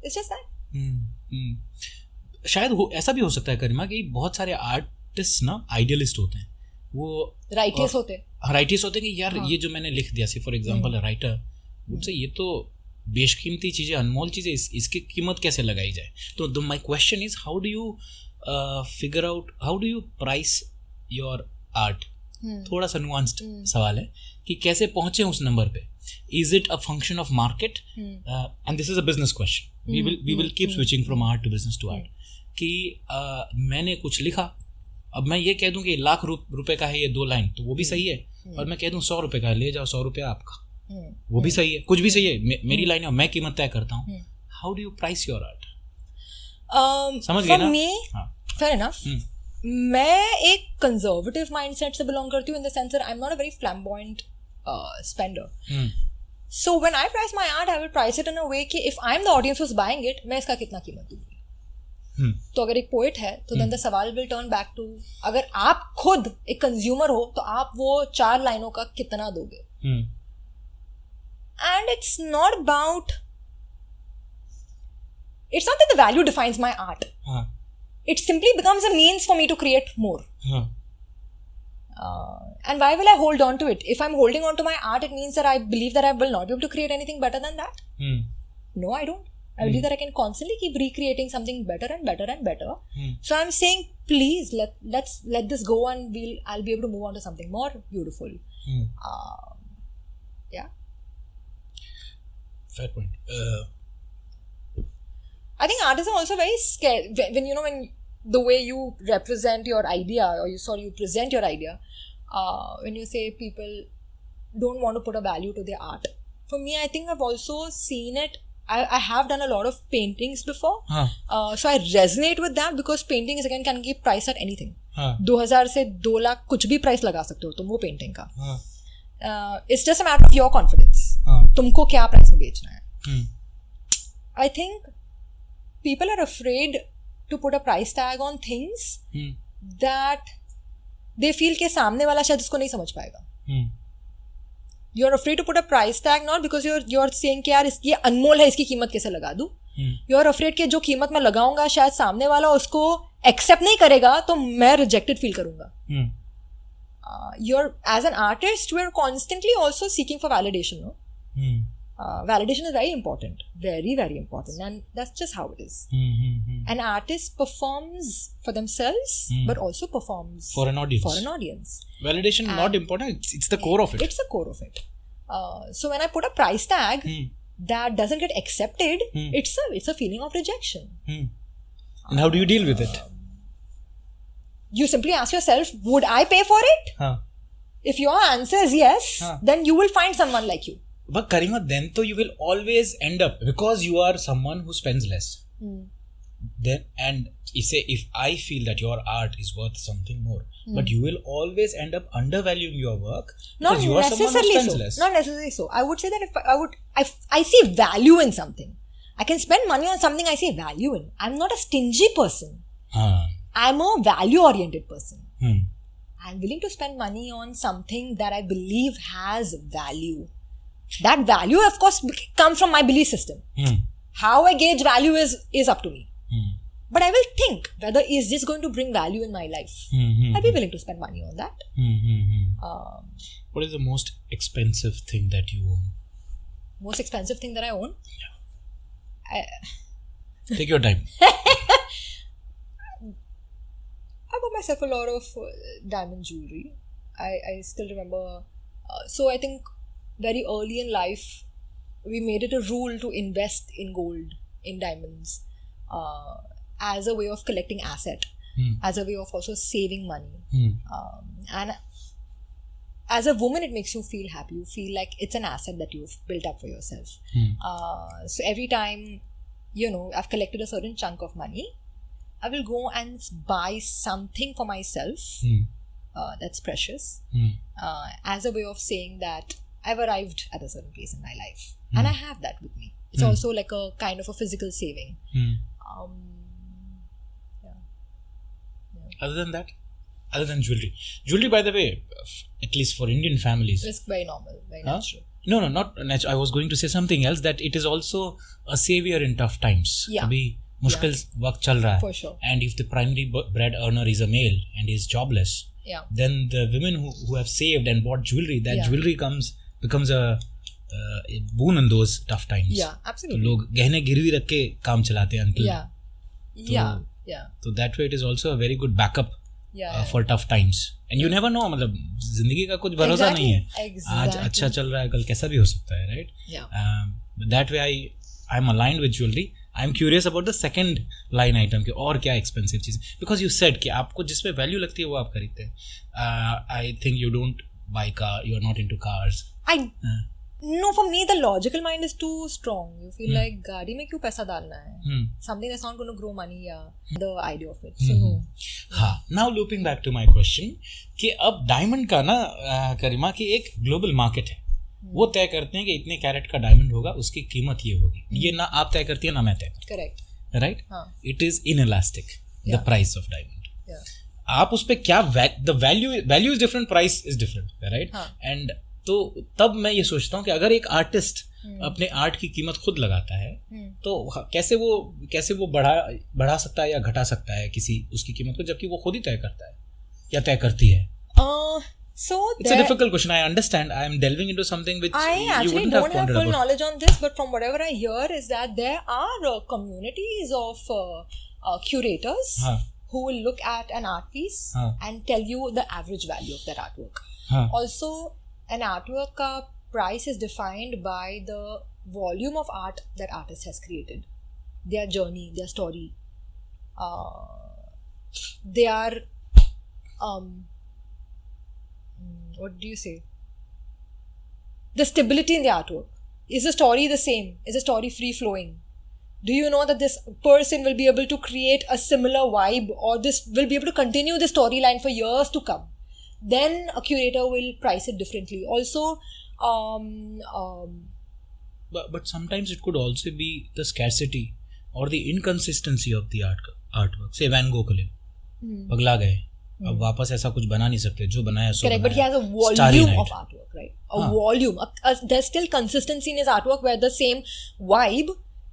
It's just that. शायद ऐसा भी हो सकता है करीमा कि बहुत सारे आर्टिस्ट ना आइडियलिस्ट होते हैं, वो राइटर्स होते हैं कि यार ये जो मैंने लिख दिया, फॉर एग्जांपल राइटर मुझसे ये तो बेशकीमती चीज़ें, अनमोल चीज़ें, इसकी कीमत कैसे लगाई जाए. तो my question is how do you figure out, how do you price your art? थोड़ा सा नुआंस्ड सवाल है कि कैसे पहुंचे उस नंबर पे. Is it a function of market? And this is a business question. We will keep switching from art to business to art. कि मैंने कुछ लिखा, अब मैं ये कह दूं कि ₹1,00,000 का है ये 2 लाइन, तो वो भी सही है. और मैं कह दूं ₹100 का है, ले जाओ, ₹100 आपका, वो भी सही है. कुछ भी सही है, मेरी लाइन है, मैं कीमत तय करता हूँ. How do you price your art? समझ गए ना? Fair enough. मैं एक कंजर्वेटिव माइंडसेट से बिलोंग करती हूँ, in the sense that I am not a very flamboyant spender. So when I price my art, I will price it in a way कि if I am the audience who is buying it, मैं इसका कितना कीमत दूंगी. तो अगर एक poet है तो देन द सवाल विल टर्न बैक टू, अगर आप खुद एक कंज्यूमर हो तो आप वो 4 लाइनों का कितना दोगे. And it's not about, it's not that the value defines my art. It simply becomes a means for me to create more. And why will I hold on to it? If I'm holding on to my art, it means that I believe that I will not be able to create anything better than that. No, I don't. I believe that I can constantly keep recreating something better and better and better. So I'm saying, please let's let this go, and I'll be able to move on to something more beautiful. Yeah. Fair point. I think artists are also very scared when the way you represent your idea, or you present your idea. When you say people don't want to put a value to their art. For me, I think I've also seen it. I have done a lot of paintings before. So I resonate with that because paintings again can give price at anything. 2,000 से 2 लाख कुछ भी price लगा सकते हो तुम वो painting का. It's just a matter of your confidence. तुमको क्या प्राइस में बेचना है. I think people are afraid to put a price tag on things that they feel के सामने वाला शायद उसको नहीं समझ पाएगा. You're afraid to put a price tag not because you're saying कि यार ये अनमोल है, इसकी कीमत कैसे लगा दूं. You're afraid कि जो कीमत मैं लगाऊंगा शायद सामने वाला उसको एक्सेप्ट नहीं करेगा तो मैं रिजेक्टेड फील करूंगा. You're as an artist, we're constantly also seeking for validation. No? Validation is very important, very very important, and that's just how it is. An artist performs for themselves, but also performs for an audience. Validation not important. It's the core of it. It's the core of it. So when I put a price tag that doesn't get accepted, it's a feeling of rejection. And how do you deal with it? You simply ask yourself, would I pay for it? If your answer is yes, then you will find someone like you. But Karima, then you will always end up, because you are someone who spends less. Then, and if I feel that your art is worth something more, but you will always end up undervaluing your work because you are someone who spends less. Not necessarily so. I would say that if I see value in something, I can spend money on something I see value in. I'm not a stingy person. I'm a value-oriented person. I'm willing to spend money on something that I believe has value. That value, of course, comes from my belief system. How I gauge value is up to me. But I will think whether is this going to bring value in my life. I'll be willing to spend money on that. What is the most expensive thing that you own? Most expensive thing that I own? Take your time. I bought myself a lot of diamond jewelry. I still remember. So I think very early in life, we made it a rule to invest in gold, in diamonds, as a way of collecting asset, as a way of also saving money. And as a woman, it makes you feel happy. You feel like it's an asset that you've built up for yourself. So every time, I've collected a certain chunk of money, I will go and buy something for myself that's precious, as a way of saying that I've arrived at a certain place in my life. And I have that with me. It's also like a kind of a physical saving. Other than that? Other than jewelry. Jewelry, by the way, at least for Indian families. It's very normal, very natural. No, not natural. I was going to say something else, that it is also a savior in tough times. Abhi mushkil waqt chal raha hai. For sure. And if the primary bread earner is a male and is jobless, then the women who have saved and bought jewelry, that jewelry becomes a boon in those tough times. Yeah, absolutely. तो लोग गहने गिरवी रख के काम चलाते हैं until. Yeah. So that way it is also a very good backup for tough times. And you never know, मतलब जिंदगी का कुछ भरोसा नहीं है. आज अच्छा चल रहा है, कल कैसा भी हो सकता है, right? That way I'm aligned with jewelry. I'm curious about the second line item कि और क्या expensive cheese. Because you said कि आपको जिसमें value लगती है वो आप खरीदते हैं. I think you don't buy car. You are not into cars. No, for me the logical mind is too strong. You feel like गाड़ी में क्यों पैसा डालना है? Something that's not going to grow money, the idea of it. So no. हाँ. Now looping back to my question कि अब diamond का ना करीमा की एक global market है. वो तय करते हैं कि इतने कैरेट का डायमंड होगा, उसकी कीमत ये होगी. ये ना आप तय करती है ना मैं तय करती. Correct. Right? It is inelastic. The price of diamond. आप उस पे क्या the value is different, price is different, right? And तो तब मैं ये सोचता हूँ कि अगर एक आर्टिस्ट अपने आर्ट की कीमत खुद लगाता है तो कैसे वो बढ़ा सकता है या घटा सकता है किसी उसकी कीमत को, जबकि वो खुद ही तय करता है या तय करती है. So it's a difficult question. I understand. I am delving into something which you wouldn't have pondered about. I actually don't have full knowledge on this, but from whatever I hear is that there are communities of curators who will look at an art piece and tell you the average value of that artwork. Also, an artwork price is defined by the volume of art that artist has created, their journey, their story, their what do you say? The stability in the artwork. Is the story the same? Is the story free flowing? Do you know that this person will be able to create a similar vibe, or this will be able to continue the storyline for years to come? Then a curator will price it differently. Also, but sometimes it could also be the scarcity or the inconsistency of the artwork. Say Van Gogh को ले, पगला गए, अब वापस ऐसा कुछ बना नहीं सकते, जो बनाया सो correct, but he has a volume of artwork, right? Volume. There's still consistency in his artwork where the same vibe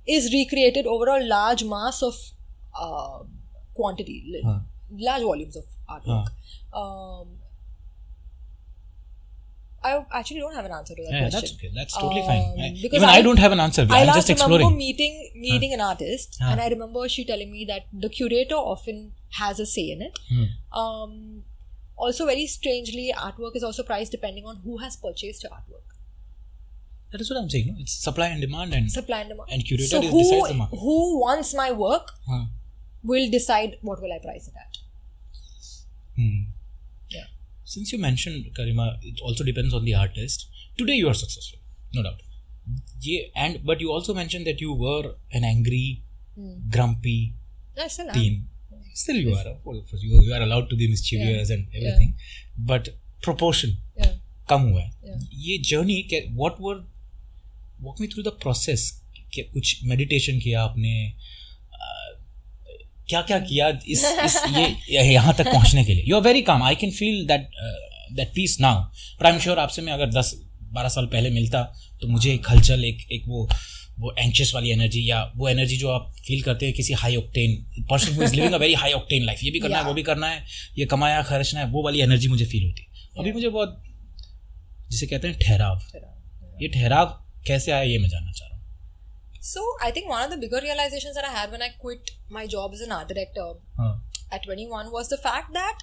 is recreated over a large mass of quantity, large volumes of artwork. I actually don't have an answer to that question. That's okay. That's totally fine. Because Even I don't have an answer. I'm just exploring. I remember meeting an artist, and I remember she telling me that the curator often has a say in it. Also, very strangely, artwork is also priced depending on who has purchased your artwork. That is what I'm saying. No? It's supply and demand, and curator so decides the market. Who wants my work will decide what will I price it at. Yeah. Since you mentioned, Karima, it also depends on the artist. Today you are successful, no doubt. Yeah, but you also mentioned that you were an angry, grumpy teen. Still you are. You are allowed to be mischievous and everything. But proportion कम हुआ है. ये journey, walk me through the process. कुछ meditation किया आपने, क्या किया ये यहाँ तक पहुँचने के लिए. You are very calm. I can feel that peace now. But I'm sure आपसे मैं अगर 10-12 साल पहले मिलता तो मुझे एक हलचल, एक वो एंशियस वाली एनर्जी, या वो एनर्जी जो आप फील करते हैं किसी high octane person who is living a very high octane life, ये भी करना है, वो भी करना है, ये कमाया खर्चना है, वो वाली एनर्जी मुझे फील होती. अभी मुझे बहुत, जिसे कहते हैं ठहराव, ये ठहराव कैसे आया ये मैं जानना चाह रहा हूँ. So I think one of the bigger realizations that I had when I quit my job as an art director at 21 was the fact that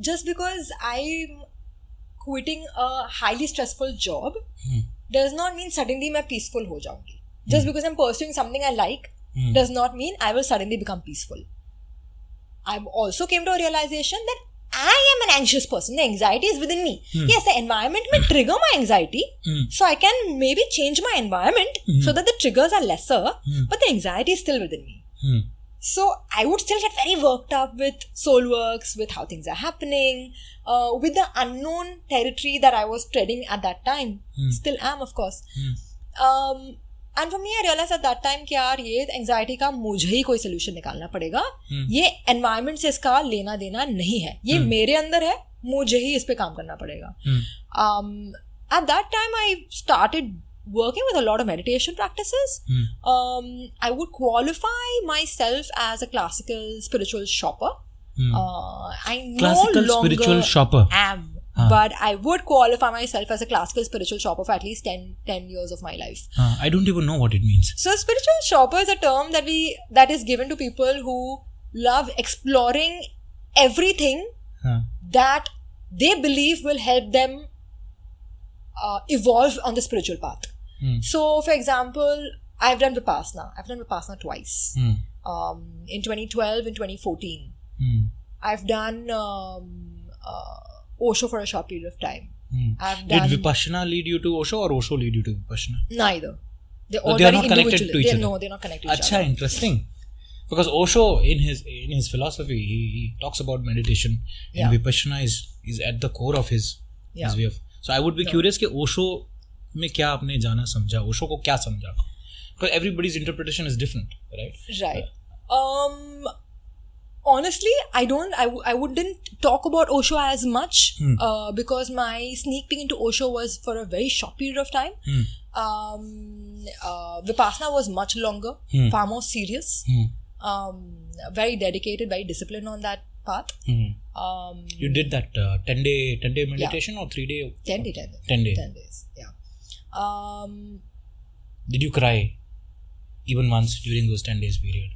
just because I'm quitting a highly stressful job does not mean suddenly मैं peaceful हो जाऊंगी. Just because I'm pursuing something I like does not mean I will suddenly become peaceful. I also came to a realization that I am an anxious person. The anxiety is within me. Yes, the environment may trigger my anxiety. So I can maybe change my environment so that the triggers are lesser. But the anxiety is still within me. So I would still get very worked up with Soulworks, with how things are happening, with the unknown territory that I was treading at that time. Still am, of course. And for me, I realized at that time कि यार ये anxiety का मुझे ही कोई solution निकालना पड़ेगा. ये environment से इसका लेना देना नहीं है. ये मेरे अंदर है, मुझे ही इस पे काम करना पड़ेगा. At that time, I started working with a lot of meditation practices. I would qualify myself as a classical spiritual shopper. I classical no longer spiritual shopper am. But I would qualify myself as a classical spiritual shopper for at least 10 years of my life. I don't even know what it means. So spiritual shopper is a term that is given to people who love exploring everything that they believe will help them evolve on the spiritual path. So for example, I've done Vipassana twice. In 2012 and 2014. I've done Osho for a short period of time. Did Vipassana lead you to Osho or Osho lead you to Vipassana? Neither. They're all they are very not connected to each other. No, they're not connected to each other. Achha, interesting. Because Osho in his philosophy he talks about meditation, and Vipassana is at the core of his way of. So I would be curious कि Osho में क्या आपने जाना समझा, Osho को क्या समझा? Because everybody's interpretation is different, right? Right. Honestly, I wouldn't talk about Osho as much because my sneak peek into Osho was for a very short period of time. Vipassana was much longer, far more serious, very dedicated, very disciplined on that path. You did that 10-day meditation or 3-day? 10 days. 10 days. 10 days, yeah. Did you cry even once during those 10 days period?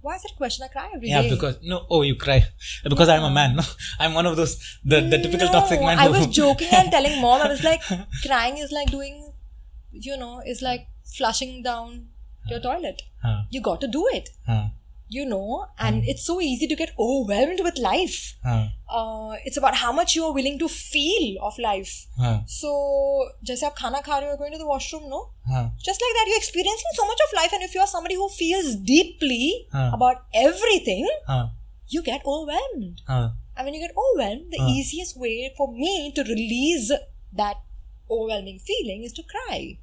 Why is that question? I cry every day. Yeah, because you cry because I'm a man. No, I'm one of those the typical toxic man. I was joking and telling mom. I was like, crying is like doing, is like flushing down your toilet. You got to do it. And it's so easy to get overwhelmed with life. It's about how much you are willing to feel of life. So, जैसे आप खाना खा रहे हो, going to the washroom, no? Just like that, you're experiencing so much of life, and if you're somebody who feels deeply about everything, you get overwhelmed. And when you get overwhelmed, the easiest way for me to release that overwhelming feeling is to cry.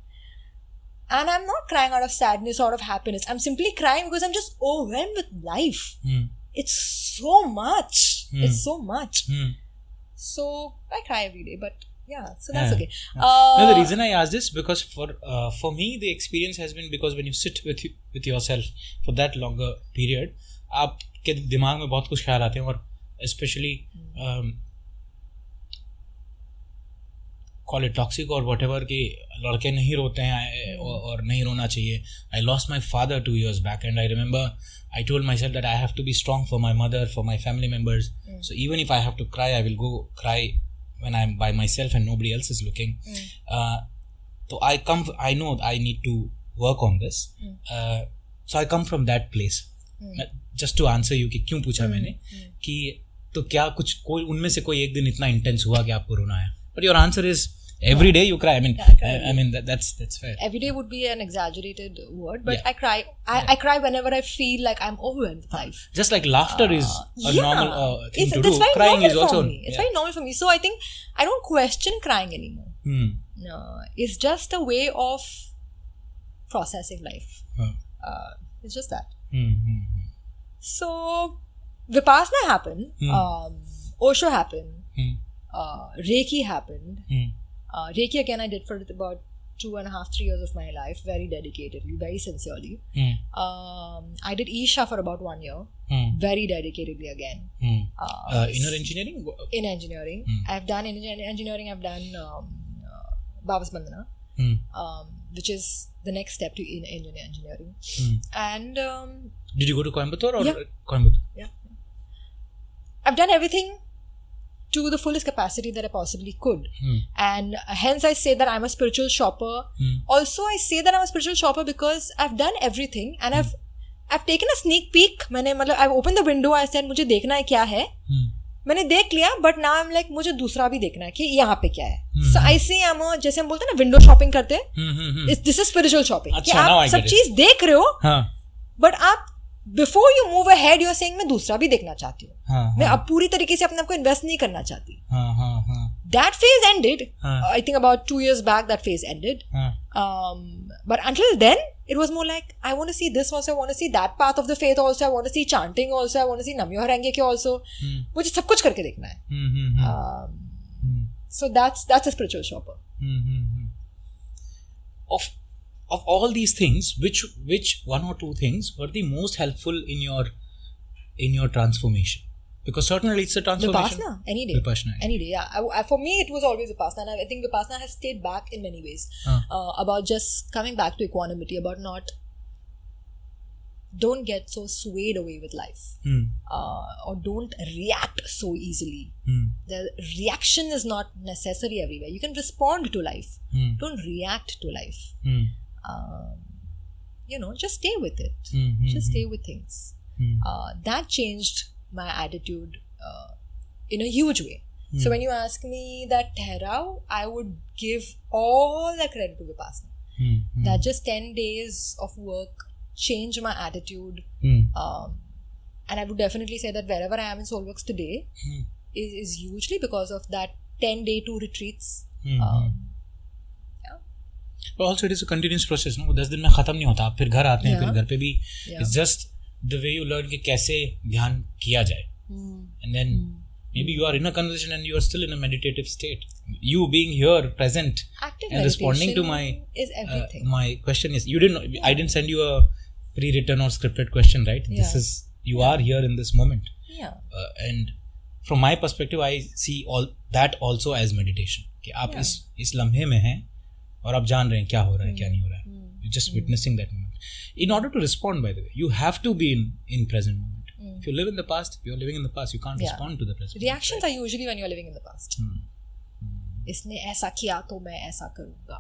And I'm not crying out of sadness or of happiness. I'm simply crying because I'm just overwhelmed with life. it's so much. It's so much. So I cry every day, but yeah, so that's okay. No, the reason I asked this because for me the experience has been because when you sit with yourself for that longer period, आपके दिमाग में बहुत कुछ ख्याल आते हैं और especially call it toxic or whatever कि लड़के नहीं रोते हैं और नहीं रोना चाहिए. I lost my father 2 years back and I remember I told myself that I have to be strong for my mother, for my family members. So even if I have to cry, I will go cry when I'm by myself and nobody else is looking. So I know I need to work on this. So I come from that place. Just to answer you कि क्यों पूछा मैंने कि तो क्या कुछ कोई उनमें से कोई एक दिन इतना इंटेंस हुआ कि आपको रोना आया? But your answer is every day you cry. I mean that's fair. Every day would be an exaggerated word, but I cry. I cry whenever I feel like I'm overwhelmed with life. Just like laughter is a normal thing to do. Very Crying is normal also. For me. It's very normal for me. So I think I don't question crying anymore. No, it's just a way of processing life. It's just that. So Vipassana happened. Osho happened. Reiki happened. Reiki again I did for about 2.5-3 years of my life, very dedicatedly, very sincerely. I did Isha for about 1 year, very dedicatedly again. Inner engineering? In engineering. I've done engineering, I've done Bhavas Bandhana, which is the next step to engineering. And did you go to Coimbatore or Coimbatore? Yeah. I've done everything to the fullest capacity that I possibly could. And hence I say that I'm a spiritual shopper. Also I say that I'm a spiritual shopper because I've done everything and I've taken a sneak peek. I've opened the window, I said मुझे देखना है क्या है. मैंने देख लिया, but now I'm like मुझे दूसरा भी देखना है कि यहाँ पे क्या है. So I say जैसे हम बोलते हैं ना विंडो शॉपिंग करते हैं, this is spiritual shopping. कि आप सब चीज देख रहे हो, but आप before you move ahead you're saying मैं दूसरा भी देखना चाहती हूँ. मैं अब पूरी तरीके से अपने आप को इन्वेस्ट नहीं करना चाहती. That phase ended. I think about 2 years back that phase ended. But until then it was more like I want to see this also, I want to see that path of the faith also, I want to see chanting also, I want to see Namyo Harenge ke also. मुझे सब कुछ करके देखना है. So that's a spiritual shopper. Of all these things, which one or two things were the most helpful in your transformation? Because certainly it's a transformation. Vipassana, any day. Any day, yeah. For me, it was always Vipassana, and I think Vipassana has stayed back in many ways. About just coming back to equanimity, about don't get so swayed away with life, or don't react so easily. The reaction is not necessary everywhere. You can respond to life. Don't react to life. Just stay with it. Just stay with things. That changed my attitude in a huge way. So when you ask me that Tehrao, I would give all the credit to Vipassana. That just 10 days of work changed my attitude. And I would definitely say that wherever I am in Soulworks today is hugely because of that 10-day 2 retreats. But also it is a continuous process. No, 10 दिन में खत्म नहीं होता. आप फिर घर आते हैं, फिर घर पे भी. It's just the way you learn कि कैसे ध्यान किया जाए. And then maybe you are in a conversation and you are still in a meditative state. You being here, present, active and responding to my is everything. My question is, I didn't send you a pre-written or scripted question, right? Yeah. You are here in this moment. Yeah. And from my perspective, I see all that also as meditation. कि आप इस लम्हे में हैं और आप जान रहे हैं क्या हो रहा है, क्या नहीं हो रहा है. You're just witnessing that moment. In order to respond, by the way, you have to be in present moment. If you live in the past, you're living in the past. You can't respond to the present. Reactions are usually when you're living in the past. इसने ऐसा किया तो मैं ऐसा करूँगा.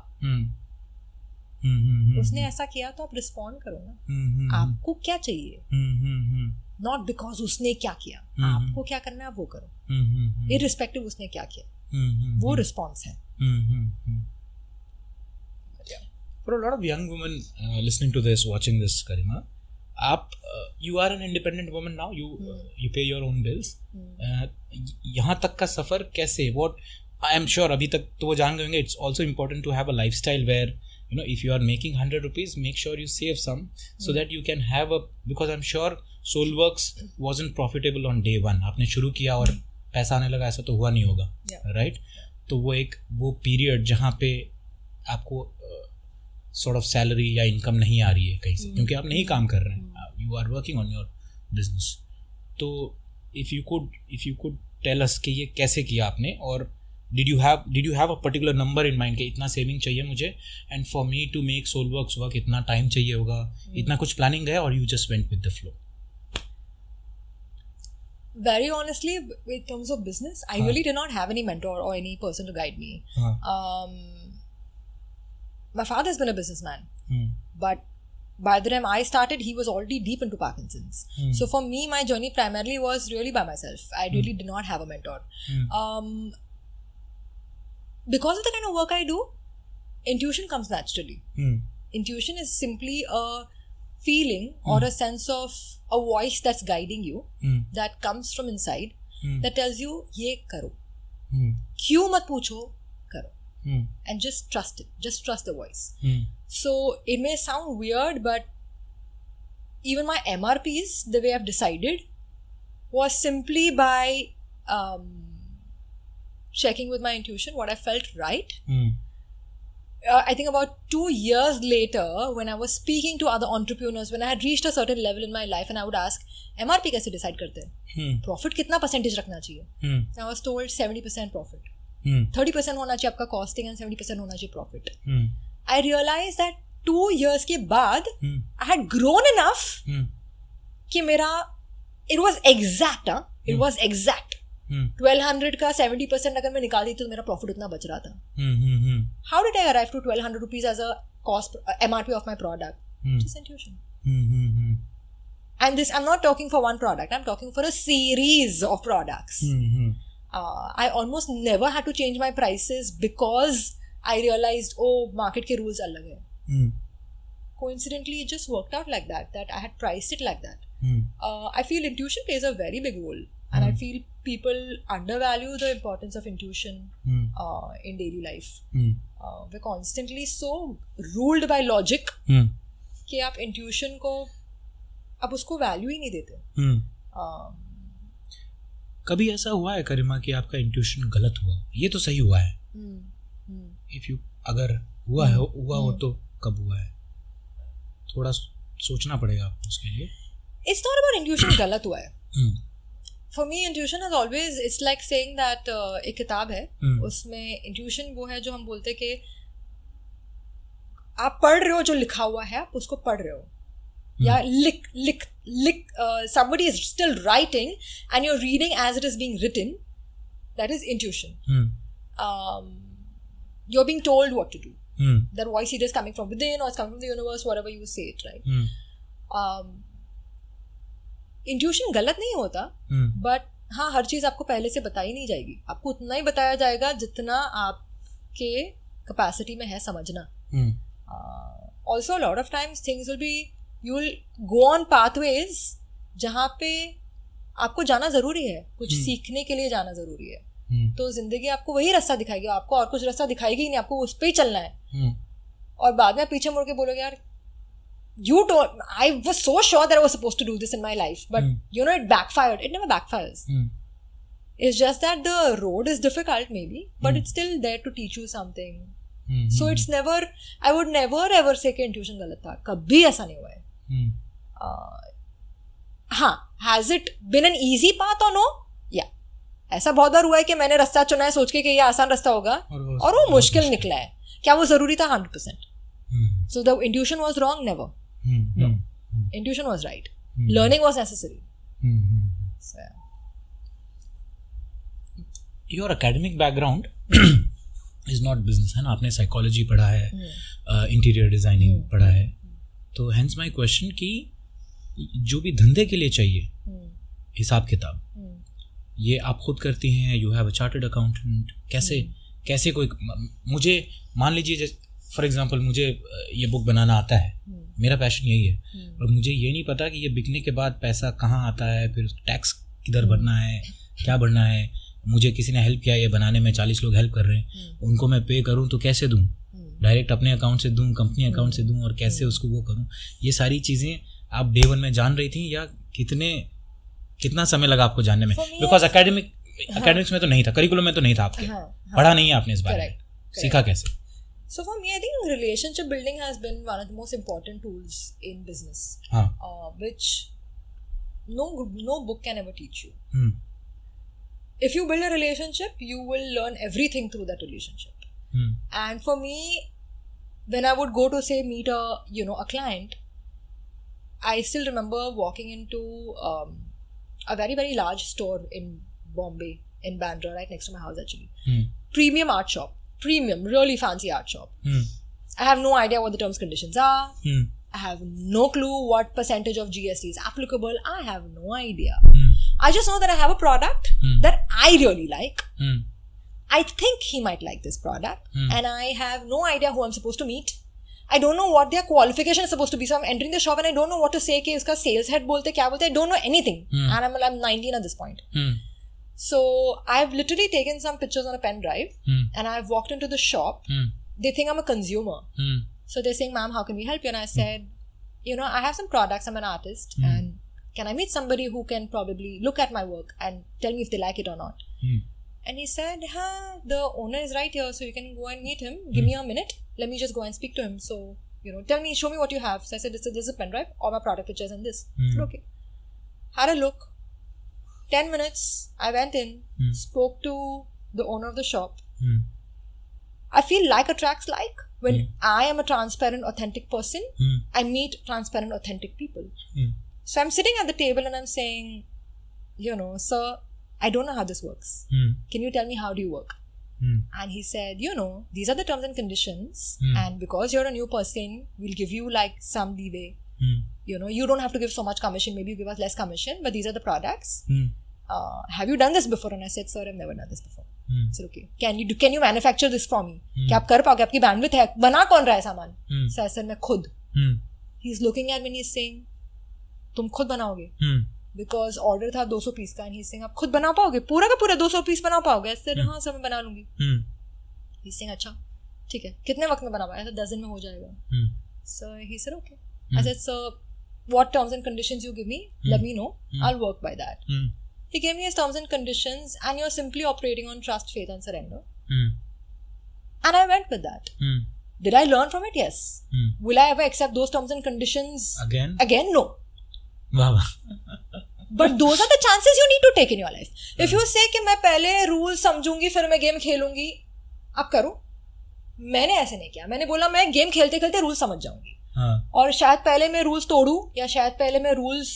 उसने ऐसा किया तो आप रिस्पॉन्ड करो ना. आपको क्या चाहिए? Not because उसने क्या किया. आपको क्या करना है आप वो करो. Irrespective उसने क्या किया. वो रिस्पॉन्स है. For a lot of young women listening to this, watching this, Karima, you are an independent woman now. You pay your own bills. यहाँ तक का सफर कैसे? What I am sure अभी तक तो वो जान गए होंगे. It's also important to have a lifestyle where you know, if you are making 100 rupees, make sure you save some so that you can have a, because I'm sure Soulworks wasn't profitable on day one. आपने शुरू किया और पैसा आने लगा, ऐसा तो हुआ नहीं होगा, right? तो वो पीरियड जहाँ पे आपको sort of salary या इनकम नहीं आ रही है कहीं से, क्योंकि आप नहीं काम कर रहे हैं, you are working on your business. तो if you could tell us कि ये कैसे किया आपने, और did you have a particular number in mind कि इतना सेविंग चाहिए मुझे, and for me to make Soulworks work इतना टाइम चाहिए होगा, इतना कुछ प्लानिंग है, और you just went with the flow? Very honestly, in terms of business, I really did not have any mentor or any person to guide me. My father's been a businessman, but by the time I started, he was already deep into Parkinson's. So for me, my journey primarily was really by myself. I really did not have a mentor. Because of the kind of work I do, intuition comes naturally. Intuition is simply a feeling or a sense of a voice that's guiding you, that comes from inside, that tells you, ye karo. Kyun mat pucho, karo. And just trust it. Just trust the voice. So it may sound weird, but even my MRPs, the way I've decided, was simply by checking with my intuition what I felt right. I think about 2 years later, when I was speaking to other entrepreneurs, when I had reached a certain level in my life, and I would ask, MRP कैसे decide करते हैं? Profit कितना percentage रखना चाहिए? I was told 70% profit. 30% होना चाहिए आपका costing and 70% होना चाहिए profit. I realized that 2 years के बाद, I had grown enough कि मेरा, it was exact, it was exact. 1200 का 70% अगर मैं निकाल दी तो मेरा प्रॉफिट उतना बच रहा था. How did I arrive to 1200 rupees as a cost MRP of my product? Just intuition. And this, I'm not talking for one product, I'm talking for a series of products. I almost never had to change my prices because I realized, oh, market के rules अलग है. Coincidentally, it just worked out like that I had priced it like that. I feel intuition plays a very big role. And I feel people undervalue the importance of intuition in daily life. We're constantly so ruled by logic कि आप intuition को, आप उसको value ही नहीं देते. कभी ऐसा हुआ है करिमा कि आपका intuition गलत हुआ? ये तो सही हुआ है. अगर हुआ हो तो कब हुआ है? थोड़ा सोचना पड़ेगा आपको उसके लिए. It's not about intuition गलत हुआ है. For me, intuition has always, it's like saying that एक किताब है, उसमें intuition वो है जो हम बोलते हैं कि आप पढ़ रहे हो जो लिखा हुआ है, आप उसको पढ़ रहे हो, या लिख somebody is still writing and you're reading as it is being written. That is intuition. You're being told what to do. That voice either is coming from within or it's coming from the universe, whatever you say it, right? Intuition गलत नहीं होता, but हाँ, हर चीज़ आपको पहले से बताई नहीं जाएगी. आपको उतना ही बताया जाएगा जितना आपके कैपेसिटी में है समझना. Also lot of times things will be, you will go on pathways जहाँ पे आपको जाना ज़रूरी है, कुछ सीखने के लिए जाना ज़रूरी है. तो जिंदगी आपको वही रास्ता दिखाएगी, आपको और कुछ रास्ता दिखाएगी ही नहीं, आपको उस पर ही चलना है. और बाद में पीछे मुड़ के बोलोगे, यार I was so sure that I was supposed to do this in my life, but it backfired. It never backfires. It's just that the road is difficult maybe, but it's still there to teach you something. So it's never, I would never ever say कि intuition गलत था. कभी ऐसा नहीं हुआ है. हाँ, has it been an easy path or no? Yeah. ऐसा बहुत बार हुआ है कि मैंने रास्ता चुना है सोच के कि ये आसान रास्ता होगा और वो मुश्किल निकला है. क्या वो जरूरी था? 100%. So the intuition was wrong? Never. No. Intuition was right. Learning was necessary. So, yeah. Your academic background is not business, है ना? आपने psychology पढ़ा है, interior designing पढ़ा है. तो hence my question कि जो भी धंधे के लिए चाहिए हिसाब किताब, ये आप खुद करती हैं? You have a chartered accountant? कैसे कोई, मुझे मान लीजिए फॉर एग्जाम्पल मुझे ये बुक बनाना आता है, मेरा पैशन यही है, और मुझे ये नहीं पता कि ये बिकने के बाद पैसा कहाँ आता है, फिर टैक्स किधर भरना है, क्या भरना है. मुझे किसी ने हेल्प किया ये बनाने में, 40 लोग हेल्प कर रहे हैं, उनको मैं पे करूँ तो कैसे दूँ, डायरेक्ट अपने अकाउंट से दूं, कंपनी अकाउंट से दूं, और कैसे उसको वो करूं, ये सारी चीज़ें आप डे वन में जान रही थी, या कितना समय लगा आपको जानने में? बिकॉज एकेडमिक्स में तो नहीं था, करिकुलम में तो नहीं था आपके, पढ़ा नहीं है आपने इस बारे में, सीखा कैसे? So for me, I think relationship building has been one of the most important tools in business, which no book can ever teach you. If you build a relationship, you will learn everything through that relationship. And for me, when I would go to say meet a client, I still remember walking into a very, very large store in Bombay, in Bandra, right next to my house actually. Premium art shop. Premium, really fancy art shop. I have no idea what the terms conditions are. I have no clue what percentage of GST is applicable. I have no idea. I just know that I have a product that I really like. I think he might like this product. And I have no idea who I'm supposed to meet. I don't know what their qualification is supposed to be. So I'm entering the shop and I don't know what to say. Ki uska sales head bolte, kya bolte. I don't know anything. And I'm 19 at this point. So I've literally taken some pictures on a pen drive and I've walked into the shop. They think I'm a consumer. So they're saying, ma'am, how can we help you? And I said, I have some products. I'm an artist. And can I meet somebody who can probably look at my work and tell me if they like it or not? And he said, the owner is right here. So you can go and meet him. Give me a minute. Let me just go and speak to him. So, show me what you have. So I said, this is a pen drive. All my product pictures and this. I said, okay. Had a look. 10 minutes, I went in, spoke to the owner of the shop. I feel like attracts like. When I am a transparent, authentic person, I meet transparent, authentic people. So I'm sitting at the table and I'm saying, sir, I don't know how this works. Can you tell me how do you work? And he said, these are the terms and conditions. And because you're a new person, we'll give you like some leeway. You don't have to give so much commission. Maybe you give us less commission, but these are the products. Have you done this before? And I said, sir, I've never done this before. I said, okay. Can you manufacture this for me? क्या आप कर पाओगे? आपकी bandwidth है? बना कौन रहा है सामान? So I said, मैं खुद. He's looking at me and he's saying, तुम खुद बनाओगे? Because order था 200 पीस का, and he's saying, आप खुद बना पाओगे? पूरा का पूरा 200 पीस बना पाओगे? I said, हाँ सर मैं बना लूंगी. He's saying, अच्छा ठीक है, कितने वक्त में बना पाओगे? I said, 10 दिन में हो जाएगा. So he said, okay. I said, sir, what terms and conditions you give me, let me know. I'll work by that. He gave me his terms and conditions, and you're simply operating on trust, faith and surrender. And I went with that. Did I learn from it? Yes. Will I ever accept those terms and conditions again? No. But those are the chances you need to take in your life. If you say कि मैं पहले rules समझूंगी फिर मैं game खेलूंगी, आप करो. मैंने ऐसे नहीं किया. मैंने बोला मैं game खेलते खेलते rules समझ जाऊंगी. और शायद पहले मैं रूल्स तोड़ू, या शायद पहले मैं रूल्स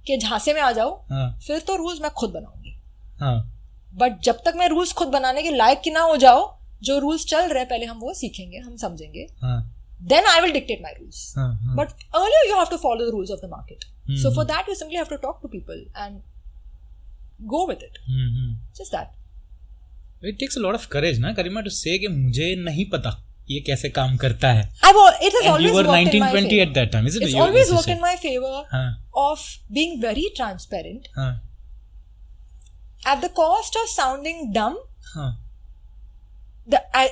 के झांसे में आ जाऊं, फिर तो रूल्स मैं खुद बनाऊंगी. बट जब तक मैं रूल्स खुद बनाने के लायक की ना हो जाओ, जो रूल्स चल रहे पहले हम वो सीखेंगे, हम समझेंगे, then I will dictate my rules. But earlier you have to follow the rules of the market. So for that you simply have to talk to people and go with it. Just that. It takes a lot of courage, na Karima, to say कि मुझे नहीं पता ये कैसे काम करता है. It has always you were worked 19, in my 20 favor. at that time, isn't it? It's always worked in my favor of being very transparent. At the cost of sounding dumb,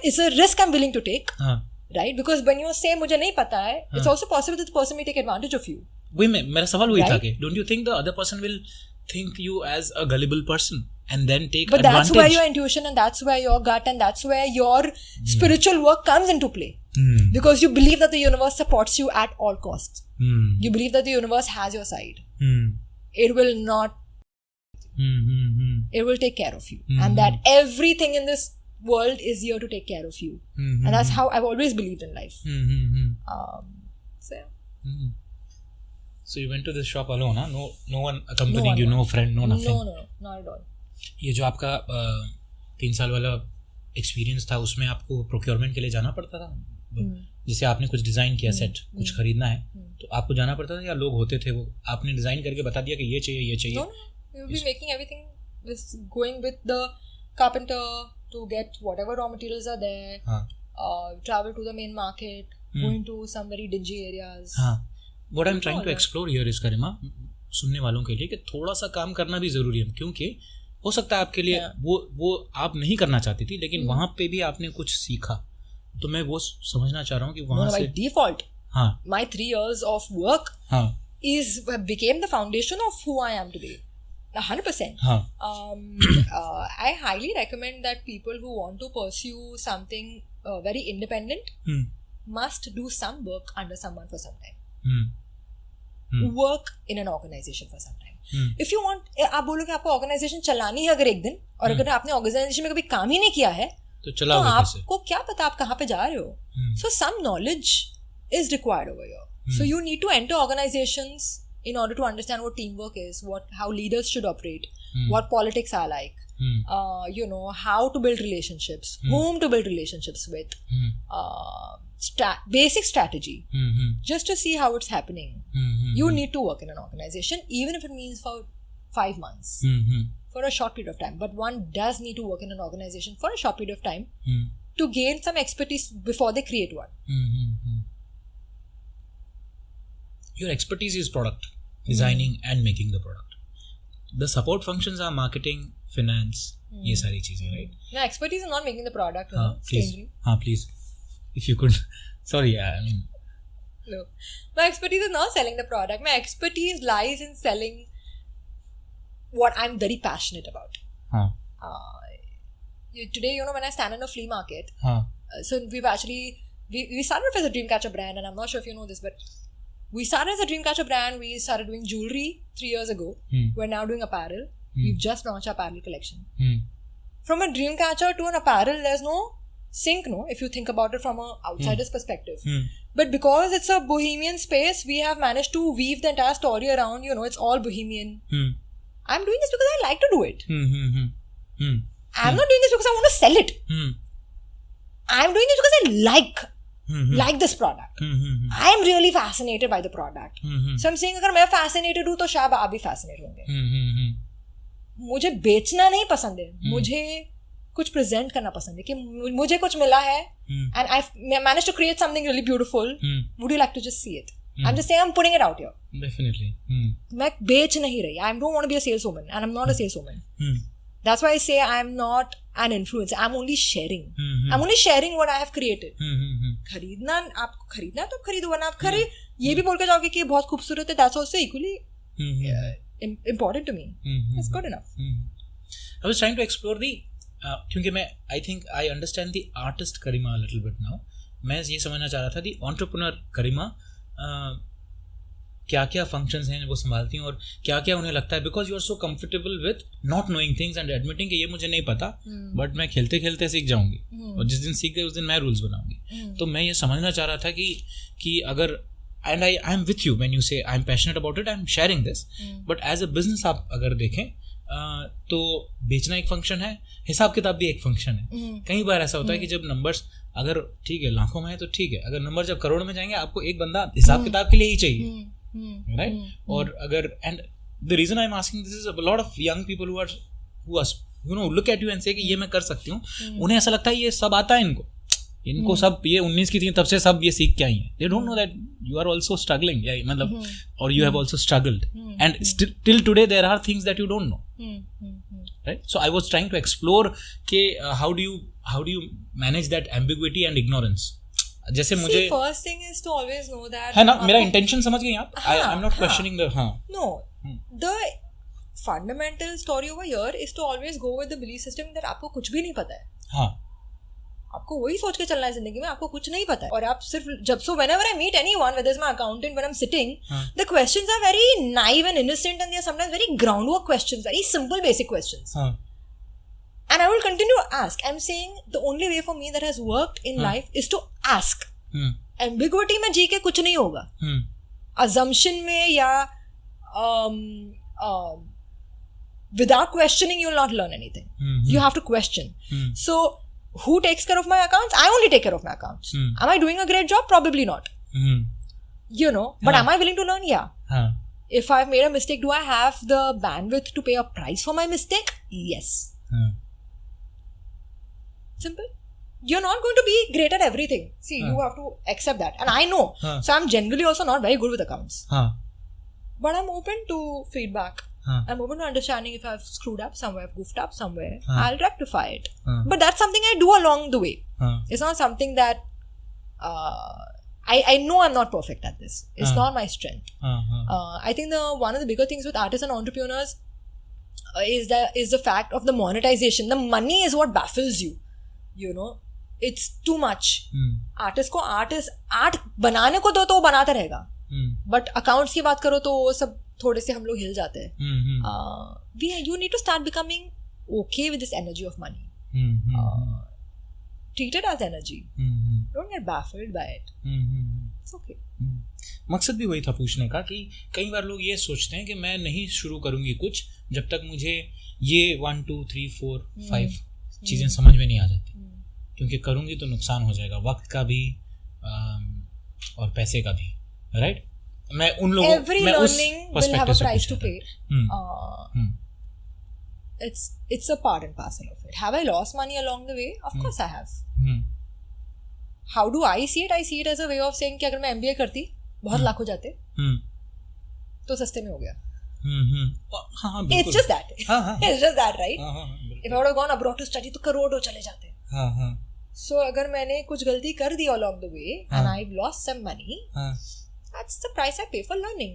it's a risk I'm willing to take. Right? Because when you say मुझे नहीं पता है, it's also possible that the person may take advantage of you. वही मेरा सवाल वही था कि don't you think the other person will think you as a gullible person and then take but advantage? That's where your intuition and that's where your gut and that's where your spiritual work comes into play. Because you believe that the universe supports you at all costs. You believe that the universe has your side. It will not. It will take care of you. And that everything in this world is here to take care of you. And that's how I've always believed in life. So yeah. So you went to this shop alone, huh? No one accompanying you, no friend, no nothing. No, not at all. ये जो आपका 3 साल वाला experience था, उसमें आपको procurement के लिए जाना पड़ता था? जैसे आपने कुछ डिज़ाइन किया, सेट कुछ खरीदना है, तो आपको जाना पड़ता था या लोग होते थे वो आपने डिज़ाइन करके बता दिया कि ये चाहिए ये चाहिए? No, you'll be making everything, just going with the carpenter to get whatever raw materials are there, travel to the main market, going to some very dingy areas. What I'm trying to explore here is, Karima, सुनने वालों के लिए कि थोड़ा सा काम करना भी ज़रूरी है, क्योंकि हो सकता है आपके लिए वो आप नहीं करना चाहती थी, लेकिन वहाँ पे भी आपने कुछ सीखा तो मैं वो समझना चाह रहा हूँ कि वहाँ से default my 3 years of work became the foundation of who I am today. 100%. I highly recommend that people who want to pursue something very independent must do some work under someone for some time. Work in an organization for some time. If you want, आप बोलोगे आपको organisation चलानी है अगर एक दिन, और अगर आपने ऑर्गेनाइजेशन में कभी काम ही नहीं किया है तो आपको क्या पता आप कहाँ पे जा रहे हो. So some knowledge is required over here. So you need to enter organizations in order to understand what teamwork is, how leaders should operate, what politics are like, how to build relationships, whom to build relationships with, basic strategy, just to see how it's happening. You need to work in an organization, even if it means for 5 months, for a short period of time. But one does need to work in an organization for a short period of time to gain some expertise before they create one. Your expertise is product designing and making the product. The support functions are marketing, finance, ये सारी चीजें, right? No, expertise is not making the product. Please, please, if you could. Sorry, I mean. No, my expertise is not selling the product. My expertise lies in selling what I'm very passionate about. Today, when I stand in a flea market, so we've actually we started off as a Dreamcatcher brand, and I'm not sure if you know this, but we started as a Dreamcatcher brand. We started doing jewelry 3 years ago. We're now doing apparel. We've just launched our apparel collection. From a Dreamcatcher to an apparel, there's no sync, if you think about it from an outsider's perspective. But because it's a bohemian space, we have managed to weave the entire story around, it's all bohemian. I'm doing this because I like to do it. I'm not doing this because I want to sell it. I'm doing this because I like this product. I'm really fascinated by the product. So I'm saying अगर मैं fascinated हूँ तो शायद आप भी fascinated होंगे. मुझे बेचना नहीं पसंद है, मुझे कुछ प्रेजेंट करना पसंद है कि मुझे कुछ मिला है and I've managed to create something really beautiful. Would you like to just see it? I'm just saying I'm putting it out here. Definitely. मैं बेच नहीं रही. I don't want to be a saleswoman and I'm not a saleswoman. That's why I say I'm not an influencer. I'm only sharing. I'm only sharing what I have created. आपको खरीदना तो खरीदो, वरना आप ये भी बोल के जाओगे कि बहुत खूबसूरत है. That's also equally important to me. That's good enough. I was trying to explore क्योंकि मैं I think I understand the artist Karima a little bit now. मैं ये समझना चाह रहा था the entrepreneur Karima क्या क्या फंक्शंस हैं वो संभालती हैं और क्या क्या उन्हें लगता है, because you are so comfortable with not knowing things and admitting कि ये मुझे नहीं पता, बट मैं खेलते खेलते सीख जाऊंगी और जिस दिन सीख गए उस दिन मैं रूल्स बनाऊंगी. तो मैं ये समझना चाह रहा था कि अगर and I am with you when you say I am passionate about it, I am sharing this, but as a business आप अगर देखें तो बेचना एक फंक्शन है, हिसाब किताब भी एक फंक्शन है. कई बार ऐसा होता है कि जब नंबर्स अगर ठीक है लाखों में है तो ठीक है, अगर नंबर जब करोड़ में जाएंगे आपको एक बंदा हिसाब किताब के लिए ही चाहिए, right? और अगर and the reason I'm asking this is a lot of young people who are look at you and say कि ये मैं कर सकती हूँ, उन्हें ऐसा लगता है ये सब आता है इनको सब ये 19 की थी तब से सब ये सीख के आई हैं. They don't know that you are also struggling, मतलब or you have also struggled and till today there are things that you don't know, right? So I was trying to explore कि how do you manage that ambiguity and ignorance. जैसे मुझे first thing is to always know that है ना, मेरा intention समझ गई आप. I'm not questioning the no the fundamental story over here is to always go with the belief system that आपको कुछ भी नहीं पता है. आपको वही सोच के चलना है जिंदगी में, आपको कुछ नहीं पता है. और आप सिर्फ so whenever I meet anyone, whether it's my accountant, when I'm sitting, the questions are very naive and innocent and they are sometimes very groundwork questions, very simple basic questions. And I will continue to ask. I'm saying the only way for me that has worked in life is to ask. Ambiguity में जी के कुछ नहीं होगा. Assumption में या without questioning you will not learn anything. You have to question. So who takes care of my accounts? I only take care of my accounts. Am I doing a great job? Probably not. But am I willing to learn? Yeah. If I've made a mistake, do I have the bandwidth to pay a price for my mistake? Yes. Simple. You're not going to be great at everything. See, you have to accept that. And I know. So I'm generally also not very good with accounts. But I'm open to feedback. I'm open to understanding if I've screwed up somewhere, I've goofed up somewhere. I'll rectify it. But that's something I do along the way. It's not something that I know I'm not perfect at this. It's not my strength. I think one of the bigger things with artists and entrepreneurs is the fact of the monetization. The money is what baffles you. You know, it's too much. Artist को art बनाने को दो तो वो बनाता रहेगा. But accounts की बात करो तो वो सब थोड़े से हम लोग हिल जाते हैं. You need to start becoming okay with this energy of money. Treat it as energy. Don't get baffled by it. It's okay. मकसद भी वही था पूछने का कि कई बार लोग ये सोचते हैं कि मैं नहीं शुरू करूंगी कुछ जब तक मुझे ये 1 2 3 4 5 चीज़ें समझ में नहीं आ जाती, क्योंकि करूंगी तो नुकसान हो जाएगा, वक्त का भी और पैसे का भी. राइट? मैं उन लोगों मैं उस पर्सपेक्टिव से पूछ रहा था. It's a part and parcel of it. Have I lost money along the way? Of course I have. How do I see it? I see it as a way of saying कि अगर मैं MBA करती बहुत लाख हो जाते तो सस्ते में हो गया. It's just that. It's just that, right? If I would have gone abroad to study तो करोड़ों चले जाते. So अगर मैंने कुछ गलती कर दी along the way and I've lost some money, that's the price I pay for learning.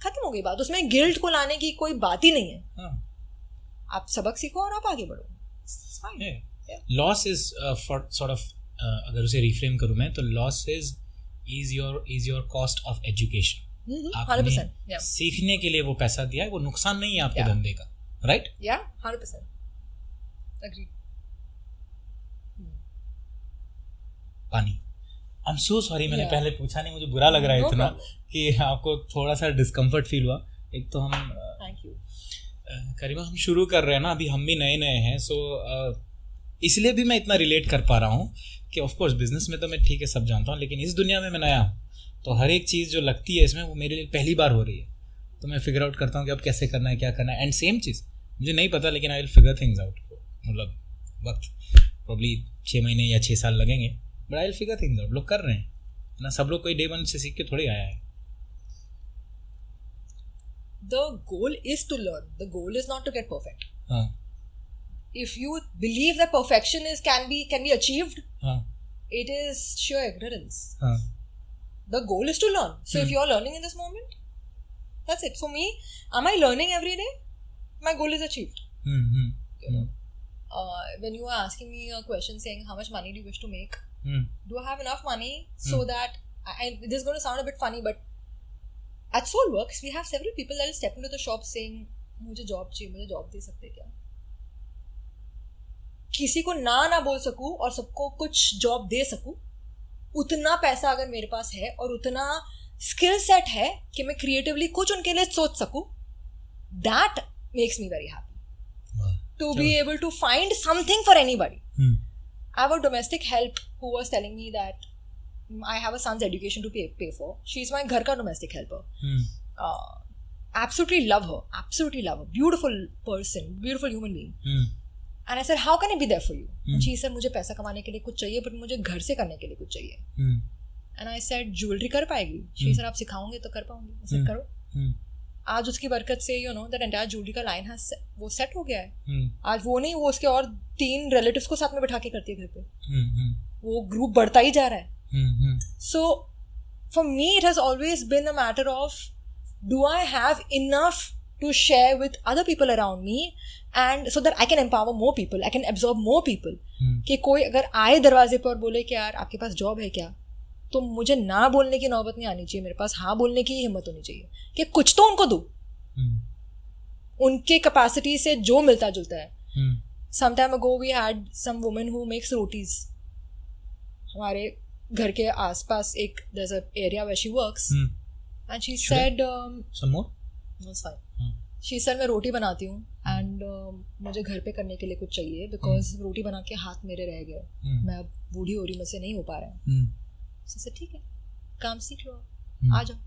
खत्म हो गई बात. उसमें गिल्ट को लाने की कोई बात ही नहीं है. आप सबक सीखो और आप आगे बढ़ो. Loss is for sort of, अगर उसे रिफ्रेम करूं मैं तो loss is your cost of education. 100%. सीखने के लिए वो पैसा दिया है, वो नुकसान नहीं है आपके धंधे का. राइट? 100% एग्री. पानी. आई एम सो सॉरी, मैंने पहले पूछा नहीं, मुझे बुरा लग रहा है इतना कि आपको थोड़ा सा डिस्कम्फर्ट फील हुआ. एक तो हम थैंक यू करीमा, हम शुरू कर रहे हैं ना, अभी हम भी नए हैं, सो इसलिए भी मैं इतना रिलेट कर पा रहा हूँ कि ऑफ कोर्स बिजनेस में तो मैं ठीक है सब जानता हूँ, लेकिन इस दुनिया में मैं नया हूँ, तो हर एक चीज़ जो लगती है इसमें वो मेरे लिए पहली बार हो रही है. तो मैं फिगर आउट करता हूँ कि अब कैसे करना है, क्या करना है. एंड सेम चीज़ मुझे नहीं पता, लेकिन I will figure things out. मतलब वक्त प्रॉब्ली 6 महीने या 6 साल लगेंगे, but I will figure things out. लोग कर रहे हैं ना, सब लोग कोई डे 1 से सीख के थोड़ी आया है. The goal is to learn. The goal is not to get perfect. If you believe that perfection can be achieved, it is sheer ignorance. The goal is to learn. So if you are learning in this moment, that's it. For me, am I learning every day? My goal is achieved. You know, when you are asking me a question saying how much money do you wish to make, do I have enough money so that this is going to sound a bit funny, but at Soulworks, we have several people that will step into the shop saying, मुझे job चाहिए, मुझे job दे सकते क्या? किसी को ना बोल सकूं और सबको कुछ जॉब दे सकूं, उतना पैसा अगर मेरे पास है और उतना स्किल सेट है कि मैं क्रिएटिवली कुछ उनके लिए सोच सकूं, that makes me very happy. To be able to find something for anybody. I have a domestic help who was telling me that I have a son's education to pay for. She's my घर का domestic helper. Absolutely love her. Absolutely love her. Beautiful person. Beautiful human being. And I said, how can I be there for you? And she said, मुझे पैसा कमाने के लिए कुछ चाहिए, but मुझे घर से करने के लिए कुछ चाहिए. And I said, ज्वेलरी कर पाएगी? She said, आप सिखाओगे तो कर पाऊंगी. I said, करो. आज उसकी बरकत से you know that entire jewellery का लाइन वो सेट हो गया है. आज वो नहीं, वो उसके और 3 रिलेटिव्स को साथ में बैठा के करती है घर पे. वो ग्रुप बढ़ता ही जा रहा है. So for me it has always been a matter of, do I have enough to share with other people around me, and so that I can empower more people, I can absorb more people. कि कोई अगर आए दरवाजे पर और बोले कि यार आपके पास जॉब है क्या, तो मुझे ना बोलने की नौबत नहीं आनी चाहिए, मेरे पास हाँ बोलने की हिम्मत होनी चाहिए कि कुछ तो उनको दो, उनके कैपेसिटी से जो मिलता जुलता है. Some time ago we had some woman who makes rotis. हमारे घर के आसपास एक there's a area where she works, and she said some more? No, it's fine. She said मैं रोटी बनाती हूँ and मुझे घर पे करने के लिए कुछ चाहिए because रोटी बना के हाथ मेरे रह गए, मैं अब बूढ़ी हो रही, मुझसे नहीं हो पा रहा है. So said ठीक है, काम सीख लो, आ जाओ.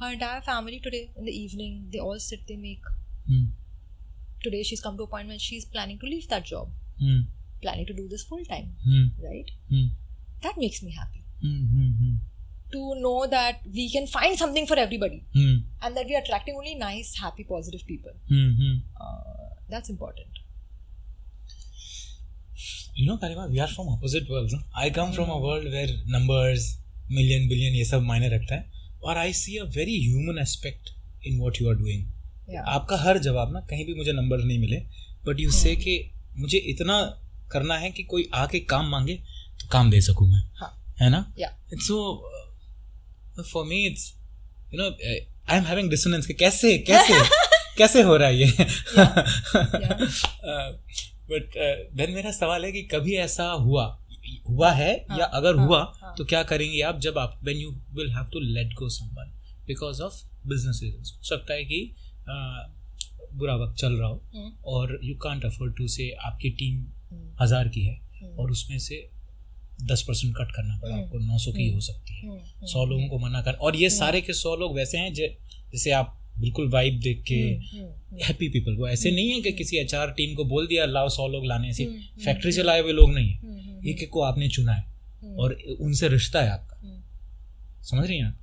Her entire family today in the evening they all sit, they make. Today she's come to a point when she's planning to leave that job, planning to do this full time, right? That makes me happy. to know that we can find something for everybody and that we are attracting only nice, happy, positive people. That's important. You know, Karima, we are from opposite worlds. No? I come from a world where numbers, million, billion, ये सब मायने रखता है, और I see a very human aspect in what you are doing. आपका हर जवाब ना, कहीं भी मुझे नंबर नहीं मिले, but you say कि मुझे इतना करना है कि कोई आके काम मांगे तो काम दे सकूं मैं, है ना? It's so for me it's, you know, I'm having dissonance कि कैसे हो रहा है ये. But then मेरा सवाल है कि कभी ऐसा हुआ है या अगर हुआ तो क्या करेंगे आप जब आप when you will have to let go someone because of business reasons. हो सकता है कि बुरा वक्त चल रहा हो और you can't afford to say आपकी टीम 1000 की है और उसमें से 10% कट करना पड़ा आपको, 900 की हो सकती है, 100 लोगों को मना कर, और ये सारे के 100 लोग वैसे हैं जैसे आप बिल्कुल वाइब देख के हैप्पी पीपल, वो ऐसे नहीं है कि किसी HR टीम को बोल दिया लाओ 100 लोग लाने, से फैक्ट्री से लाए हुए लोग नहीं है, एक को आपने चुना है और उनसे रिश्ता है आपका, समझ रही हैं आप?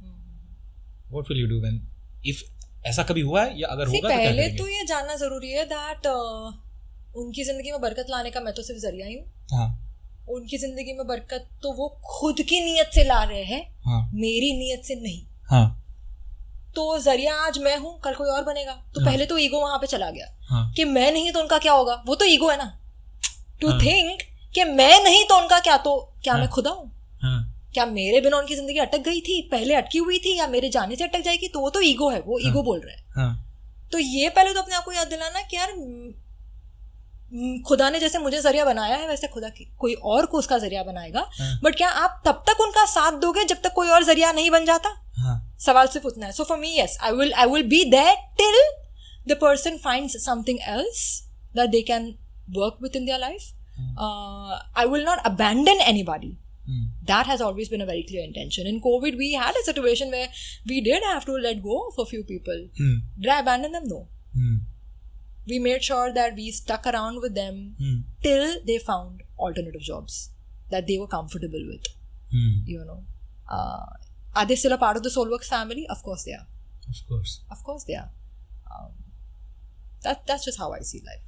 What will you do when if ऐसा कभी हुआ है या अगर होगा तो क्या करेंगे? पहले तो ये जानना जरूरी है दैट उनकी जिंदगी में बरकत लाने का मैं तो सिर्फ जरिया ही हूँ. उनकी जिंदगी में बरकत तो वो खुद की नीयत से ला रहे हैं, मेरी नीयत से नहीं. तो जरिया आज मैं हूँ, कल कोई और बनेगा, तो पहले तो ईगो वहां पे चला गया कि मैं नहीं तो उनका क्या होगा. वो तो ईगो है ना, टू थिंक कि मैं नहीं तो उनका क्या, तो क्या मैं खुदा हूँ? क्या मेरे बिना उनकी जिंदगी अटक गई थी, पहले अटकी हुई थी, या मेरे जाने से अटक जाएगी? तो वो तो ईगो है, वो ईगो बोल रहा है. तो ये पहले तो अपने आप को याद दिलाना कि यार खुदा ने जैसे मुझे जरिया बनाया है वैसे खुदा कोई और को उसका जरिया बनाएगा. बट क्या आप तब तक उनका साथ दोगे जब तक कोई और जरिया नहीं बन जाता? सवाल सिर्फ उतना है. So for me yes, I will be there till the person finds something else that they can work with in their life. I will not abandon anybody. That has always been a very clear intention. In COVID, we had a situation where we did have to let go of a few people. Did I abandon them? No. We made sure that we stuck around with them till they found alternative jobs that they were comfortable with. You know, are they still a part of the Soulworks family? Of course they are. Of course they are. That's just how I see life.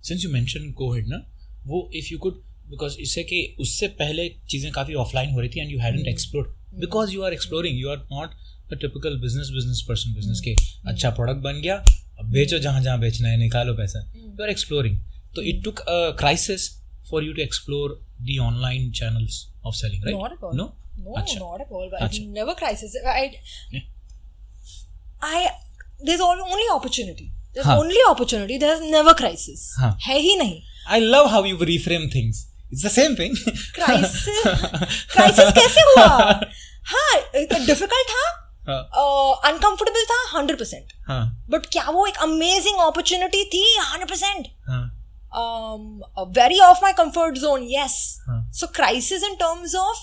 Since you mentioned COVID, ना, वो if you could, because इससे कि उससे पहले चीजें काफी offline हो रही थी and you hadn't explored, because you are exploring, you are not a typical business person. business के अच्छा प्रोडक्ट बन गया, अब बेचो जहाँ बेचना है, निकालो पैसा. You are exploring. So it took a crisis for you to explore the online channels of selling, right? Not at all. No, not at all. But never crisis. There's only opportunity. There's only opportunity. There's never crisis. है ही नहीं. I love how you reframe things. It's the same thing. crisis कैसे हुआ? हाँ, difficult था, uncomfortable था 100%. But क्या वो एक amazing opportunity थी 100%? Very off my comfort zone, yes. So crisis in terms of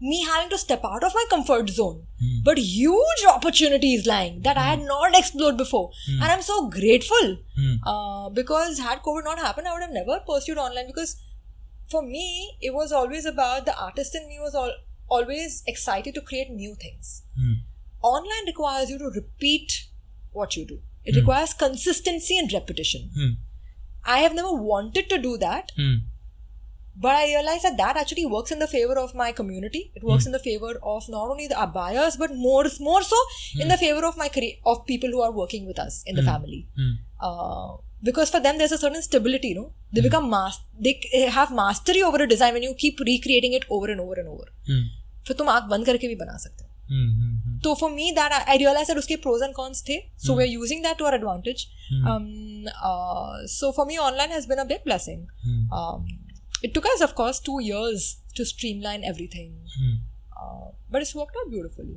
me having to step out of my comfort zone, but huge opportunities lying that I had not explored before, and I'm so grateful because had COVID not happened, I would have never pursued online, because for me it was always about the artist in me was always excited to create new things. Online requires you to repeat what you do. It requires consistency and repetition. I have never wanted to do that. But I realized that actually works in the favor of my community. It works in the favor of not only the buyers, but more so in the favor of of people who are working with us in the family. Because for them there's a certain stability, no? They become they have mastery over a design when you keep recreating it over and over and over. फिर तुम आँख बंद करके भी बना सकते हो. So for me that I realized that उसके pros and cons थे. So we're using that to our advantage. So for me online has been a big blessing. It took us, of course, 2 years to streamline everything. But it's worked out beautifully.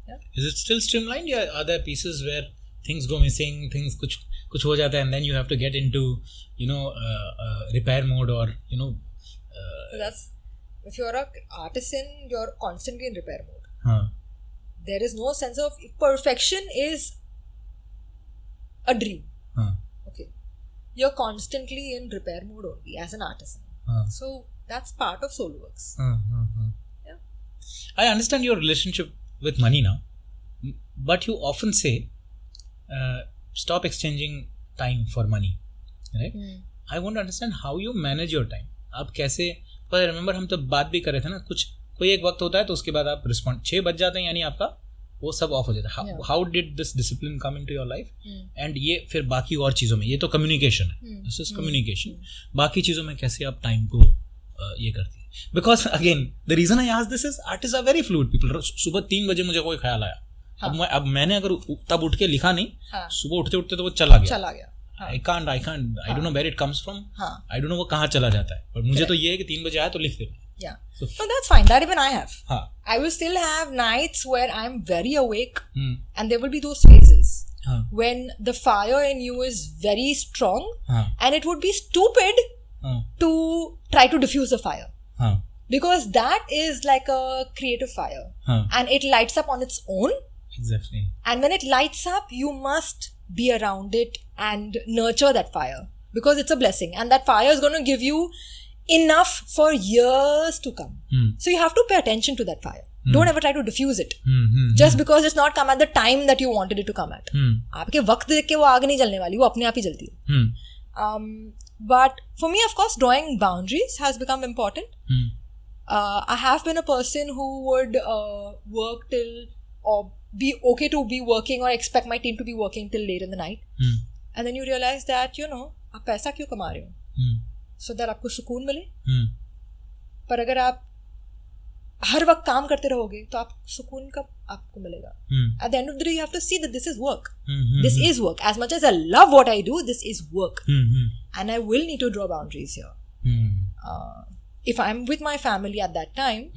Yeah? Is it still streamlined? Yeah, are there pieces where things go missing, things kuch ho jata, and then you have to get into, repair mode, or, that's, if you're an artisan, you're constantly in repair mode. There is no sense of perfection is a dream. Okay. You're constantly in repair mode only as an artisan. So that's part of Soulworks. Yeah. I understand your relationship with money now, but you often say, stop exchanging time for money, right? I want to understand how you manage your time. आप कैसे, because I remember हम तब बात भी कर रहे थे ना, कुछ कोई एक वक्त होता है तो उसके बाद आप रिस्पॉन्ड 6 बज जाते हैं, यानी आपका वो सब ऑफ हो जाता है. How did this discipline come into your life? And ये फिर बाकी और चीज़ों में, ये तो कम्युनिकेशन है, this is communication. बाकी चीज़ों में कैसे आप टाइम को ये करती है? Because again, the reason I ask this is artists are very fluid people. सुबह 3 बजे मुझे कोई ख्याल आया, अब मैंने अगर तब उठ के लिखा नहीं, सुबह उठते उठते तो वो चला गया. I can't. I don't know where it comes from. I don't know वो कहाँ चला जाता है. पर मुझे तो ये है कि 3 बजे आया तो लिख देना. Yeah. So that's fine. That even I have. I will still have nights where I'm very awake, and there will be those phases when the fire in you is very strong, and it would be stupid to try to diffuse the fire. Because that is like a creative fire, and it lights up on its own. Exactly. And when it lights up, you must be around it and nurture that fire, because it's a blessing, and that fire is going to give you enough for years to come. So you have to pay attention to that fire. Don't ever try to diffuse it just because it's not come at the time that you wanted it to come at. आपके वक्त देख के वो आग नहीं जलने वाली, वो अपने आप ही जलती है. But for me, of course, drawing boundaries has become important. I have been a person who would work till, or be okay to be working, or expect my team to be working till late in the night. And then you realize that, आप पैसा क्यों कमा रहे हो? So that आपको सुकून मिले. पर अगर आप हर वक्त काम करते रहोगे तो आप सुकून कब आपको मिलेगा? At the end of the day, you have to see that this is work. This is work. As much as I love what I do, this is work. And I will need to draw boundaries here. If I'm with my family at that time,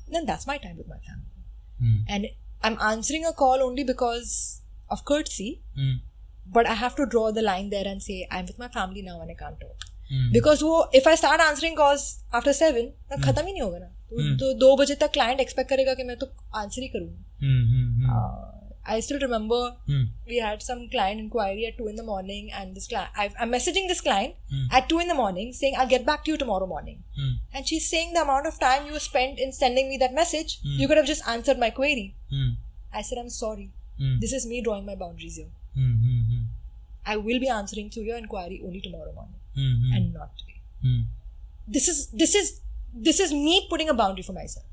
then that's my time with my family. And I'm answering a call only because of courtesy, but I have to draw the line there and say, I'm with my family now and I can't talk. Because if I start answering calls after 7, तो खत्म ही नहीं होगा ना. तो 2 बजे तक client expect करेगा कि मैं तो answer ही करूँगा. I still remember we had some client inquiry at 2 in the morning, and this client, I'm messaging this client at 2 in the morning saying I'll get back to you tomorrow morning. And she's saying the amount of time you spent in sending me that message, you could have just answered my query. I said, I'm sorry. This is me drawing my boundaries here. I will be answering to your inquiry only tomorrow morning and not today. This is me putting a boundary for myself.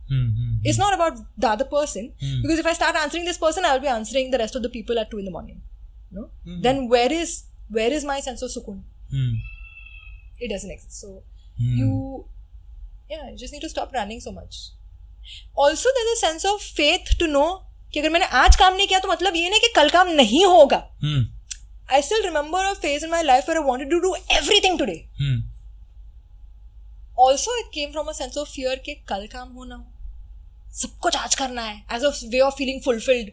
It's not about the other person, because if I start answering this person, I'll be answering the rest of the people at 2 in the morning. No? Then where is my sense of sukoon? It doesn't exist. So you just need to stop running so much. Also, there's a sense of faith to know कि अगर मैंने आज काम नहीं किया तो मतलब ये नहीं कि कल काम नहीं होगा. I still remember a phase in my life where I wanted to do everything today. Also, it came from a sense of fear कि कल काम होना हो, सब कुछ आज करना है, as a way of feeling fulfilled.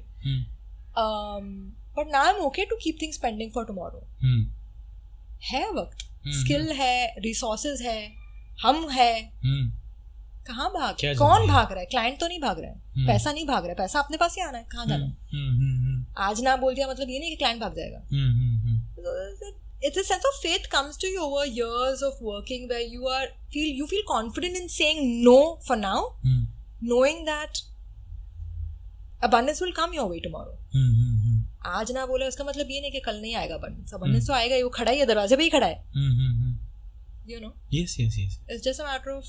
But now I'm okay to keep things pending for tomorrow. है वक्त, skill है, resources है, हम है. कहाँ भाग, कौन भाग रहा है? क्लाइंट तो नहीं भाग रहा है, पैसा नहीं भाग रहा है, पैसा अपने पास ही आना है, कहाँ जाना? आज ना बोल दिया मतलब ये नहीं कि क्लाइंट भाग जाएगा. It's a sense of faith comes to you over years of working, where you feel confident in saying no for now, knowing that abundance will come your way tomorrow. आज ना बोले उसका मतलब ये नहीं कि कल नहीं आएगा abundance. Abundance तो आएगा ही, वो खड़ा ही है, दरवाजे पे ही खड़ा है. You know? Yes. It's just a matter of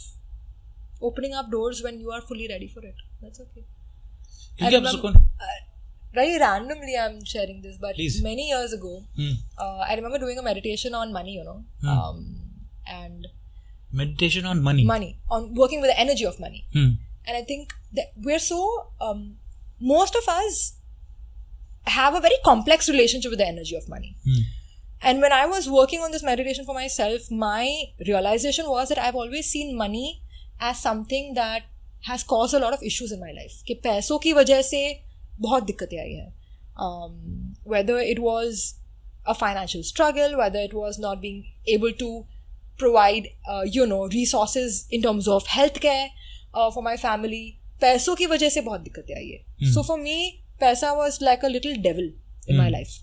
opening up doors when you are fully ready for it. That's okay. Very randomly I'm sharing this, but many years ago, I remember doing a meditation on money, and meditation on money, on working with the energy of money. And I think that we're so, most of us have a very complex relationship with the energy of money. And when I was working on this meditation for myself, my realization was that I've always seen money as something that has caused a lot of issues in my life. कि पैसों की वजह से बहुत दिक्कतें आई हैं. Whether it was a financial struggle, whether it was not being able to provide, resources in terms of healthcare for my family. पैसों की वजह से बहुत दिक्कतें आई है. So for me, पैसा was like a little devil in my life.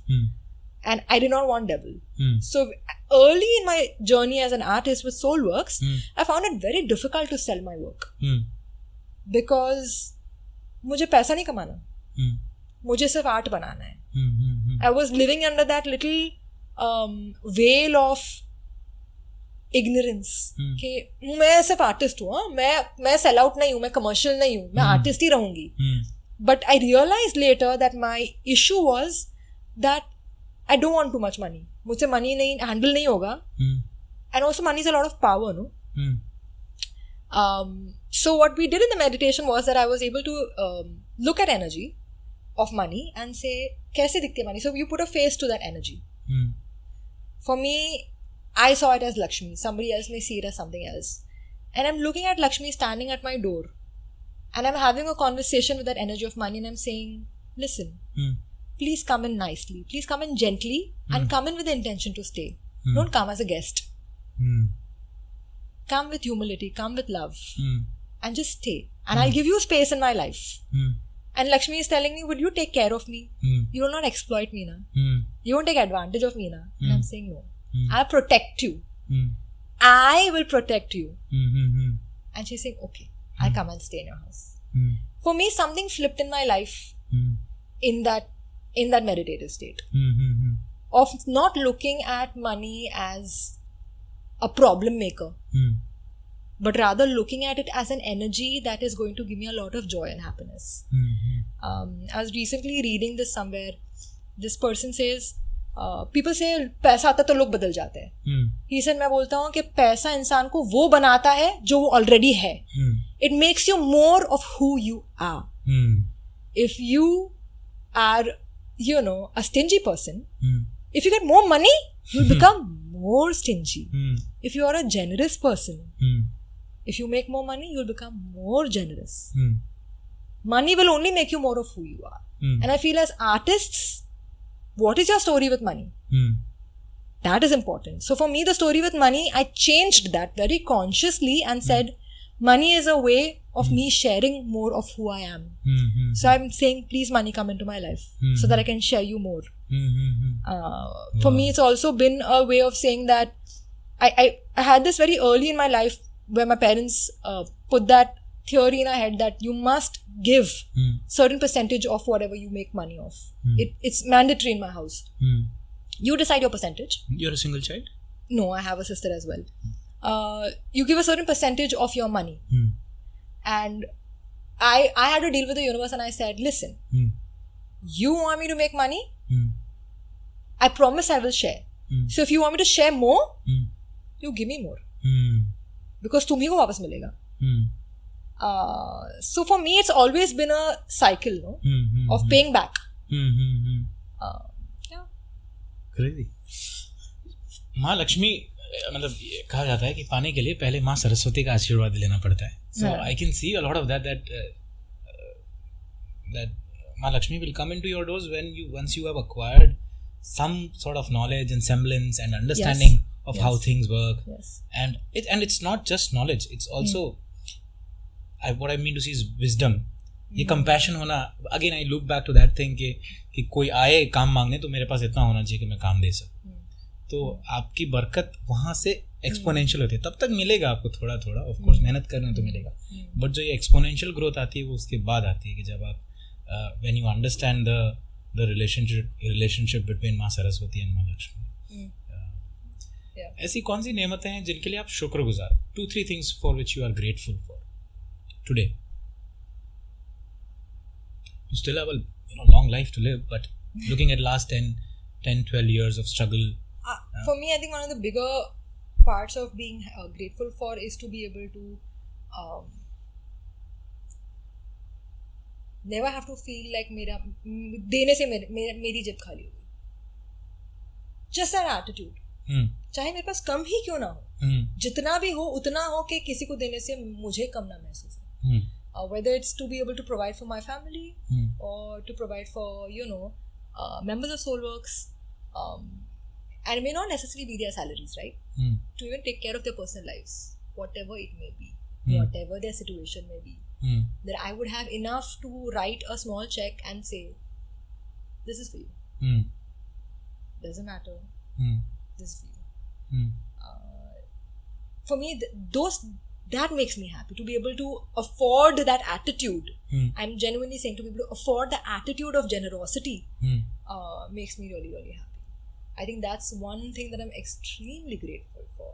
And I did not want devil. So early in my journey as an artist with Soulworks, I found it very difficult to sell my work. because मुझे पैसा नहीं कमाना, मुझे सिर्फ art बनाना है. I was living under that little veil of ignorance कि मैं सिर्फ आर्टिस्ट हूँ, मैं सेल आउट नहीं हूँ, मैं कमर्शियल नहीं हूँ, मैं आर्टिस्ट ही रहूंगी. But I realized later that my issue was that I don't want too much money. मुझसे money नहीं handle नहीं होगा. And also money is a lot of power, no? So what we did in the meditation was that I was able to look at energy of money and say, कैसे दिखती है money? So you put a face to that energy. For me, I saw it as Lakshmi. Somebody else may see it as something else. And I'm looking at Lakshmi standing at my door. And I'm having a conversation with that energy of money and I'm saying, listen, please come in nicely. Please come in gently and come in with the intention to stay. Don't come as a guest. Come with humility, come with love and just stay. And I'll give you space in my life. And Lakshmi is telling me, would you take care of me? You will not exploit me, na? You won't take advantage of me, na? And I'm saying, no. I'll protect you. I will protect you. And she's saying, okay, I'll come and stay in your house. For me, something flipped in my life in that meditative state of not looking at money as a problem maker, but rather looking at it as an energy that is going to give me a lot of joy and happiness. I was recently reading this somewhere. This person says, people say पैसा आता तो लोग बदल जाते हैं. He said, मैं बोलता हूँ कि पैसा इंसान को वो बनाता है जो वो already है. It makes you more of who you are. If you are, a stingy person, if you get more money, you'll become more stingy. If you are a generous person, if you make more money, you'll become more generous. Money will only make you more of who you are. And I feel as artists, what is your story with money? That is important. So for me, the story with money, I changed that very consciously and said, money is a way of me sharing more of who I am. So I'm saying, please money, come into my life so that I can share you more. For me, it's also been a way of saying that I had this very early in my life where my parents put that theory in our head that you must give certain percentage of whatever you make money of. It's mandatory in my house. You decide your percentage. You're a single child? No, I have a sister as well. You give a certain percentage of your money. And I had to deal with the universe and I said, listen, you want me to make money? I promise I will share. So if you want me to share more, you give me more. Because tum hi ko wapas milega. So for me, it's always been a cycle, no? Of paying back. Yeah. Crazy. माँ लक्ष्मी मतलब कहा जाता है कि पाने के लिए पहले माँ सरस्वती का आशीर्वाद लेना पड़ता है. So I can see a lot of that माँ Lakshmi will come into your doors once you have acquired some sort of knowledge and semblance and understanding of how things work. And it's not just knowledge, it's also what I mean to see is wisdom. ये compassion होना. Again I look back to that thing कि कोई आए काम मांगने तो मेरे पास इतना होना चाहिए कि मैं काम दे सकूं. तो आपकी बरकत वहाँ से एक्सपोनेंशियल होती है. तब तक मिलेगा आपको थोड़ा थोड़ा, ऑफ कोर्स मेहनत करने तो मिलेगा, बट जो ये एक्सपोनेंशियल ग्रोथ आती है वो उसके बाद आती है कि जब आप when you understand the relationship between माँ सरस्वती एंड माँ लक्ष्मी. ऐसी कौन सी नेमतें हैं जिनके लिए आप शुक्रगुजार? 2-3 things for which you are grateful for today. You still have a long life to live, but looking at last 10-12 years of struggle. For me, I think one of the bigger parts of being grateful for is to be able to never have to feel like देने से मेरी जेब खाली होगी. Just that attitude. चाहे मेरे पास कम ही क्यों ना हो, जितना भी हो उतना हो कि किसी को देने से मुझे कम ना महसूस हो. Whether it's to be able to provide for my family or to provide for members of Soulworks, and it may not necessarily be their salaries, right? To even take care of their personal lives, whatever it may be, whatever their situation may be, that I would have enough to write a small check and say, this is for you. Doesn't matter. This is for you. For me, those that makes me happy, to be able to afford that attitude. I'm genuinely saying, to be able to afford the attitude of generosity makes me really, really happy. I think that's one thing that I'm extremely grateful for.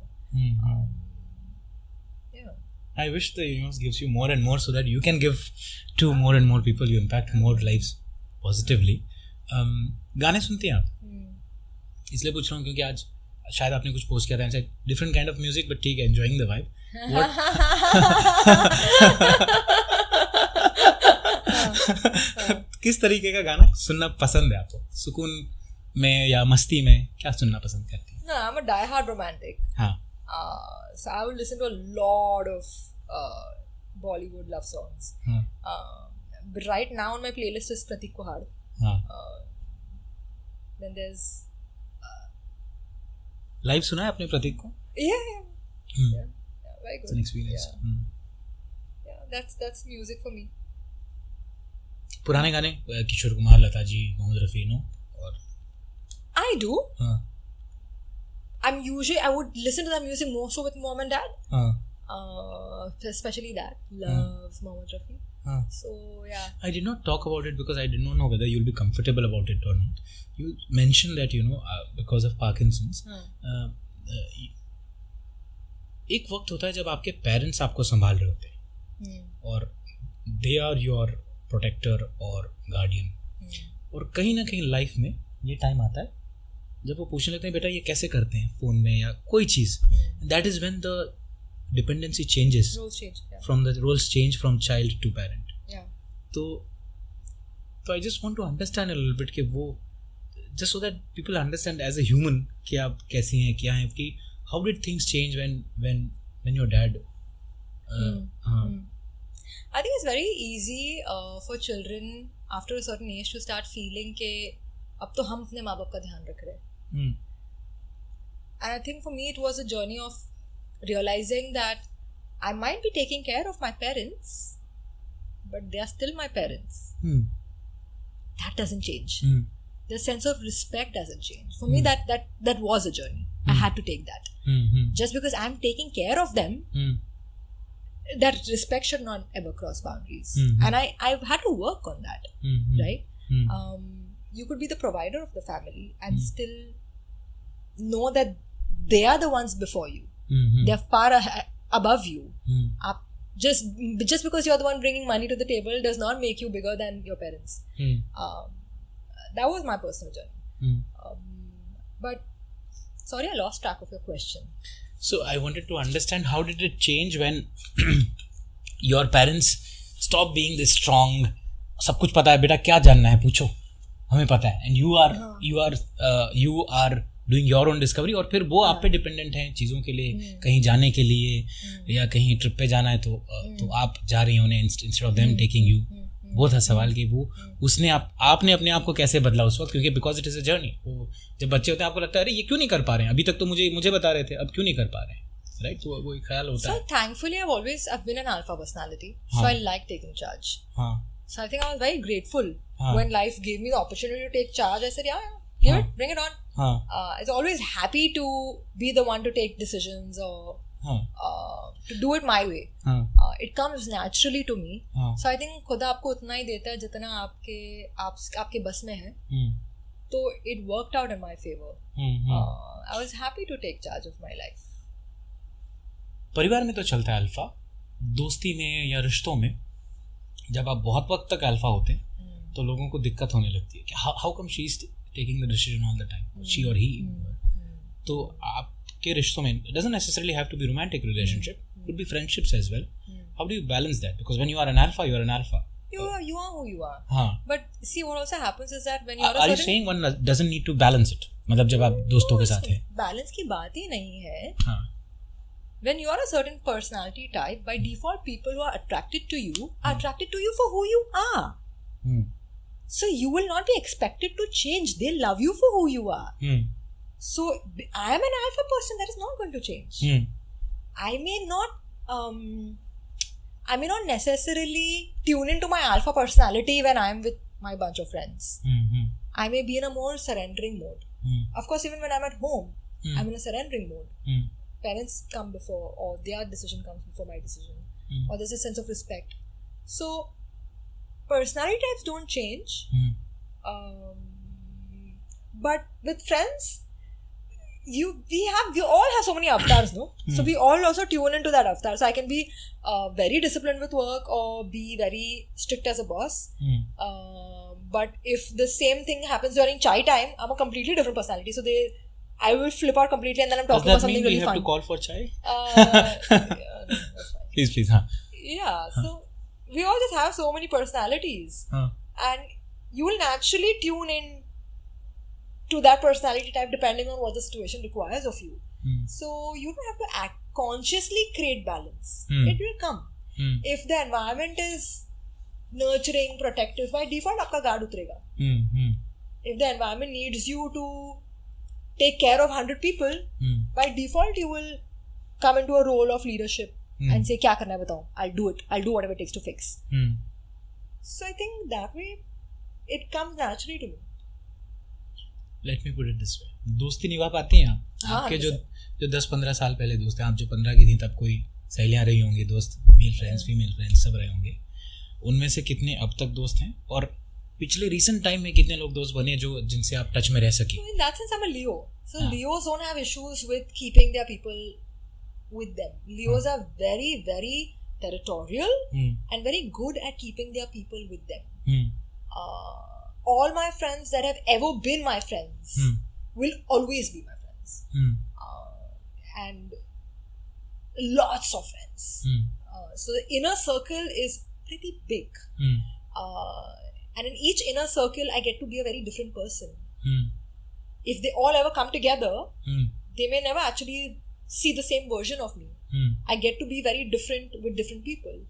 Yeah. I wish the universe gives you more and more so that you can give to more and more people, you impact more lives positively. गाने सुनती हैं आप? इसलिए पूछ रहा हूँ क्योंकि आज शायद आपने कुछ पोस्ट किया था, different kind of music but ठीक है, एंजॉइंग द वाइब. किस तरीके का गाना सुनना पसंद है आपको? सुकून में या मस्ती में क्या सुनना पसंद करती हैं? No, I'm a die-hard romantic. So I would listen to a lot of Bollywood love songs. But right now on my playlist is Pratik Kuhad. Then there's live सुना है आपने प्रतीक को? Yeah, very good. It's an experience. Yeah, that's music for me. पुराने गाने Kishore Kumar, Lata ji, Mohammad Rafi, no? और I do. I would listen to that music more so with mom and dad. Especially dad loves Mohammed Rafi. So yeah. I did not talk about it because I did not know whether you'll be comfortable about it or not. You mentioned that because of Parkinson's. एक वक्त होता है जब आपके parents आपको संभाल रहे होते हैं और दे आर योर प्रोटेक्टर और गार्डियन, और कहीं ना कहीं लाइफ में ये टाइम आता है जब वो पूछने लगते हैं बेटा ये कैसे करते हैं फ़ोन में या कोई चीज़. That is when the dependency changes from the roles change from child to parent. तो I just want to understand a little bit कि वो just so that people understand as a human कि आप कैसी हैं, क्या हैं, कि how did things change when your dad. I think it's very easy for children after a certain age to start feeling कि अब तो हम अपने माँ बाप का ध्यान रख रहे हैं. And I think for me it was a journey of realizing that I might be taking care of my parents, but they are still my parents. That doesn't change. The sense of respect doesn't change. For me, that was a journey. I had to take that. Just because I'm taking care of them, that respect should not ever cross boundaries. And I've had to work on that, right? You could be the provider of the family and still know that they are the ones before you. They're far above you. Just because you're the one bringing money to the table does not make you bigger than your parents. That was my personal journey. But sorry, I lost track of your question. So I wanted to understand, how did it change when your parents stopped being this strong, सब कुछ पता है बेटा, क्या जानना है पूछो, हमें पता है, and you are doing your own discovery, और फिर वो आप पे डिपेंडेंट हैं चीज़ों के लिए, कहीं जाने के लिए या कहीं ट्रिप पे जाना है तो आप जा रही होने instead of them taking you. वो था सवाल कि वो आपने अपने आप को कैसे बदला उस वक्त, क्योंकि because it is a journey. जब बच्चे होते हैं आपको लगता है अरे ये क्यों नहीं कर पा रहे हैं, अभी तक तो मुझे बता रहे थे, अब क्यों नहीं कर पा रहे हैं, राइट? तो वो एक ख्याल होता है. So thankfully I've been an alpha personality, so I like taking charge. So I think I was very grateful when life gave me the opportunity to take charge. I said give it, bring it on. I was always happy to be the one to take decisions or to do it my way. It comes naturally to me. So I think खुदा आपको उतना ही देता है जितना आपके बस में है. तो it worked out in my favor. I was happy to take charge of my life. परिवार में तो चलता है अल्फा, दोस्ती में या रिश्तों में जब आप बहुत वक्त तक अल्फा होते हैं तो लोगों को दिक्कत होने लगती है कि how come she is taking the decision all the time, she और ही. तो आपके रिश्तों में it doesn't necessarily have to be romantic relationship, could be friendships as well. How do you balance that? Because when you are an alpha, you are an alpha. You are who you are. But see, what also happens is that when you are you saying one doesn't need to balance it? मतलब जब आप दोस्तों के साथ हैं, balance की बात ही नहीं है. When you are a certain personality type, by default people who are attracted to you are attracted to you for who you are. So you will not be expected to change. They love you for who you are. So I am an alpha person, that is not going to change. I may not necessarily tune into my alpha personality when I am with my bunch of friends. I may be in a more surrendering mode. Of course, even when I'm at home, I'm in a surrendering mode. parents come before, or their decision comes before my decision, or there's a sense of respect. So personality types don't change, but with friends, we all have so many avatars, no? So we all also tune into that avatar. So I can be very disciplined with work or be very strict as a boss. But if the same thing happens during chai time, I'm a completely different personality. So I will flip out completely, and then I'm talking about something really fun. Does that mean we have to call for chai? That's fine. Please. Huh? Yeah. So we all just have so many personalities, and you will naturally tune in to that personality type depending on what the situation requires of you. So you don't have to consciously create balance. It will come. If the environment is nurturing, protective, by default आपका guard उतरेगा. If the environment needs you to take care of 100 people, by default you will come into a role of leadership and say क्या करना है बताओ, I'll do it, I'll do whatever it takes to fix. So I think that way it comes naturally to me. Let me put it this way. दोस्ती निभा पाती हैं आप? आपके जो 10-15 साल पहले दोस्त हैं, आप जो 15 की थी तब कोई सहेलियाँ रही होंगी, दोस्त, मेल फ्रेंड्स, फीमेल फ्रेंड्स सब रहे होंगे, उनमें से कितने अब तक दोस्त हैं, और पिछले recent टाइम में कितने लोग दोस्त बने जो जिनसे आप टच में रह सके? In that sense, I'm a Leo. So Leos don't have issues with keeping their people with them. Leos are very, very territorial and very good at keeping their people with them. All my friends that have ever been my friends will always be my friends. And lots of friends. So the inner circle is pretty big. And in each inner circle, I get to be a very different person. If they all ever come together, they may never actually see the same version of me. I get to be very different with different people.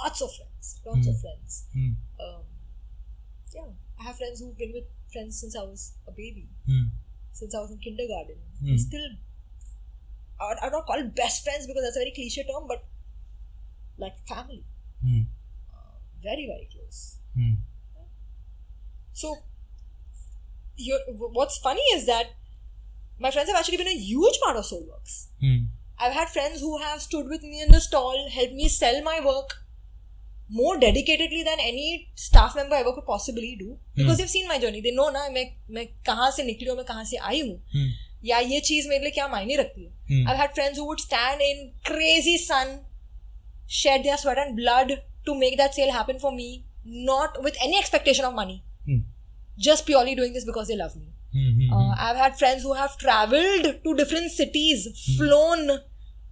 Lots of friends. I have friends who've been with friends since I was a baby, since I was in kindergarten. Still, I would not call it best friends because that's a very cliche term, but like family. Very, very close. So, what's funny is that my friends have actually been a huge part of Soulworks. I've had friends who have stood with me in the stall, helped me sell my work more dedicatedly than any staff member ever could possibly do, because they've seen my journey. They know ना मैं कहाँ से निकली हूँ, मैं कहाँ से आई हूँ, या ये चीज़ मेरे लिए क्या मायने रखती है. I've had friends who would stand in crazy sun, shed their sweat and blood to make that sale happen for me, not with any expectation of money, just purely doing this because they love me. I've had friends who have traveled to different cities, flown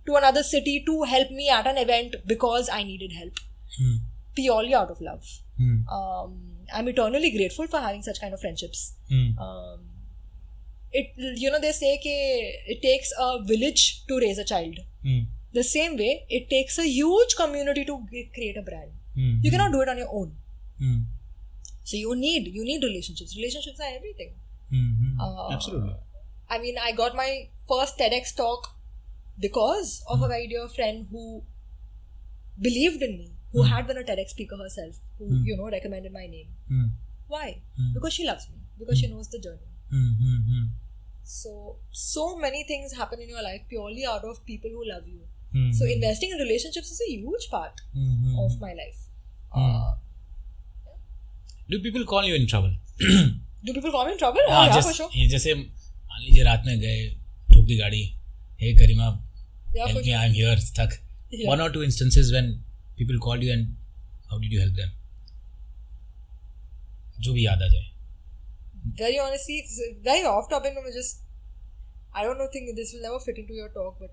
to another city to help me at an event because I needed help, purely out of love. I'm eternally grateful for having such kind of friendships. They say that it takes a village to raise a child. The same way, it takes a huge community to create a brand. You cannot do it on your own. So you need relationships. Relationships are everything. Absolutely. I mean, I got my first TEDx talk because of a very dear friend who believed in me, who had been a TEDx speaker herself, who recommended my name. Why? Because she loves me, because she knows the journey. So many things happen in your life purely out of people who love you. So investing in relationships is a huge part of my life. Do people call you in trouble? Do people call me in trouble? Yeah, for sure. जैसे मान लीजिए रात में गए, ठोक दी गाड़ी, hey Karima, help me, I'm here, stuck. One or two instances when people called you and how did you help them? जो भी याद आ जाए. Very honestly, it's very off topic. I don't know, think this will never fit into your talk, but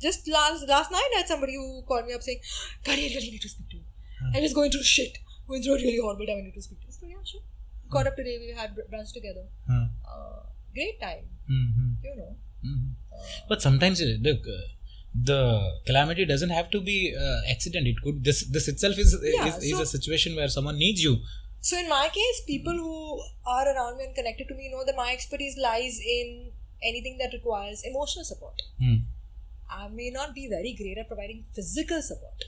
just last night I had somebody who called me up saying, Kari, I really need to speak to you. I'm just going through shit. Going through a really horrible time, I need to speak to you. So yeah, sure. Got up today, we had brunch together. Great time. But sometimes the calamity doesn't have to be accident. It could this itself is a situation where someone needs you. So in my case, people who are around me and connected to me know that my expertise lies in anything that requires emotional support. I may not be very great at providing physical support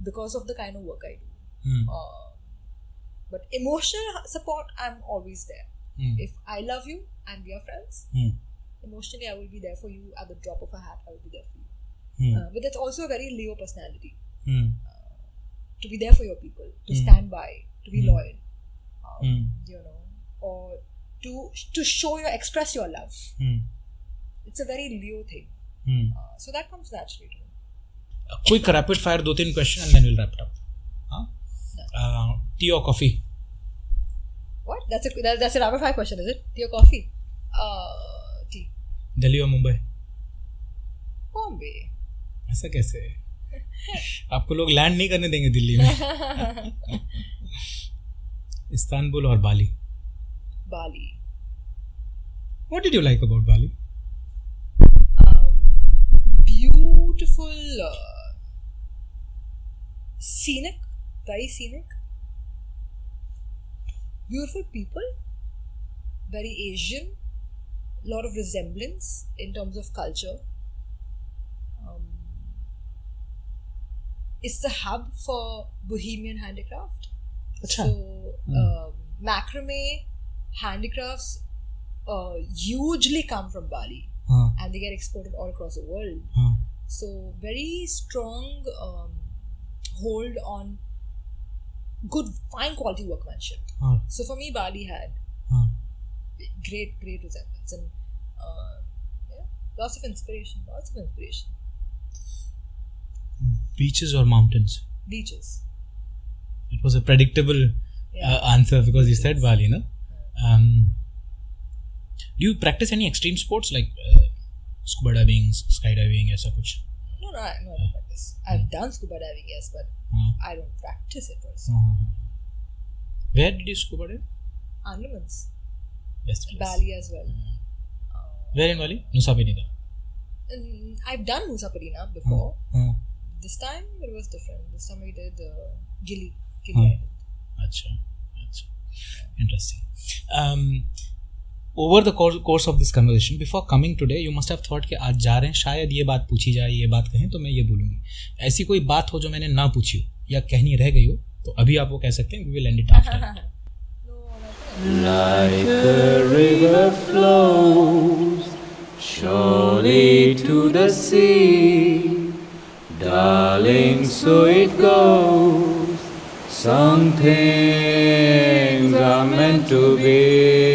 because of the kind of work I do. But emotional support, I'm always there. If I love you and we are friends, Emotionally, I will be there for you. At the drop of a hat, I will be there for you. But that's also a very Leo personality. To be there for your people, to stand by, to be loyal, you know, or to express your love. It's a very Leo thing. So that comes naturally to me. A quick rapid fire 2-3 questions and then we'll wrap it up. Tea or coffee? What? That's a rapid fire question, is it? Tea or coffee? Tea. Delhi or Mumbai? Bombay. ऐसा कैसे है? आपको लोग land नहीं करने देंगे दिल्ली में. Istanbul और बाली? Bali. What did you like about Bali? Beautiful, scenic, very scenic. Beautiful people, very Asian, lot of resemblance in terms of culture. It's the hub for Bohemian handicraft. Achha. So macrame handicrafts hugely come from Bali, and they get exported all across the world. So very strong hold on good, fine quality workmanship. So for me, Bali had great resemblance, and lots of inspiration. Beaches or mountains? Beaches. It was a predictable answer because you said Bali, no? Do you practice any extreme sports like scuba diving, skydiving, ऐसा कुछ? No, I don't practice. I've done scuba diving, yes, but I don't practice it personally. Where did you scuba dive? Andamans. Best place. Bali as well. Where in Bali? Nusa Penida. I've done Nusa Penida before. This time it was different. This time we did Gili Island. Achha. Interesting. Over the course of this conversation, before coming today, you must have thought कि आज जा रहे हैं, शायद ये बात पूछी जाए, ये बात कहें तो मैं ये बोलूँगी. ऐसी कोई बात हो जो मैंने ना पूछी हो या कहनी रह गई हो, तो अभी आप वो कह सकते हैं. We will end it after. Like a river flows surely to the sea, darling, so it goes. Some things are meant to be.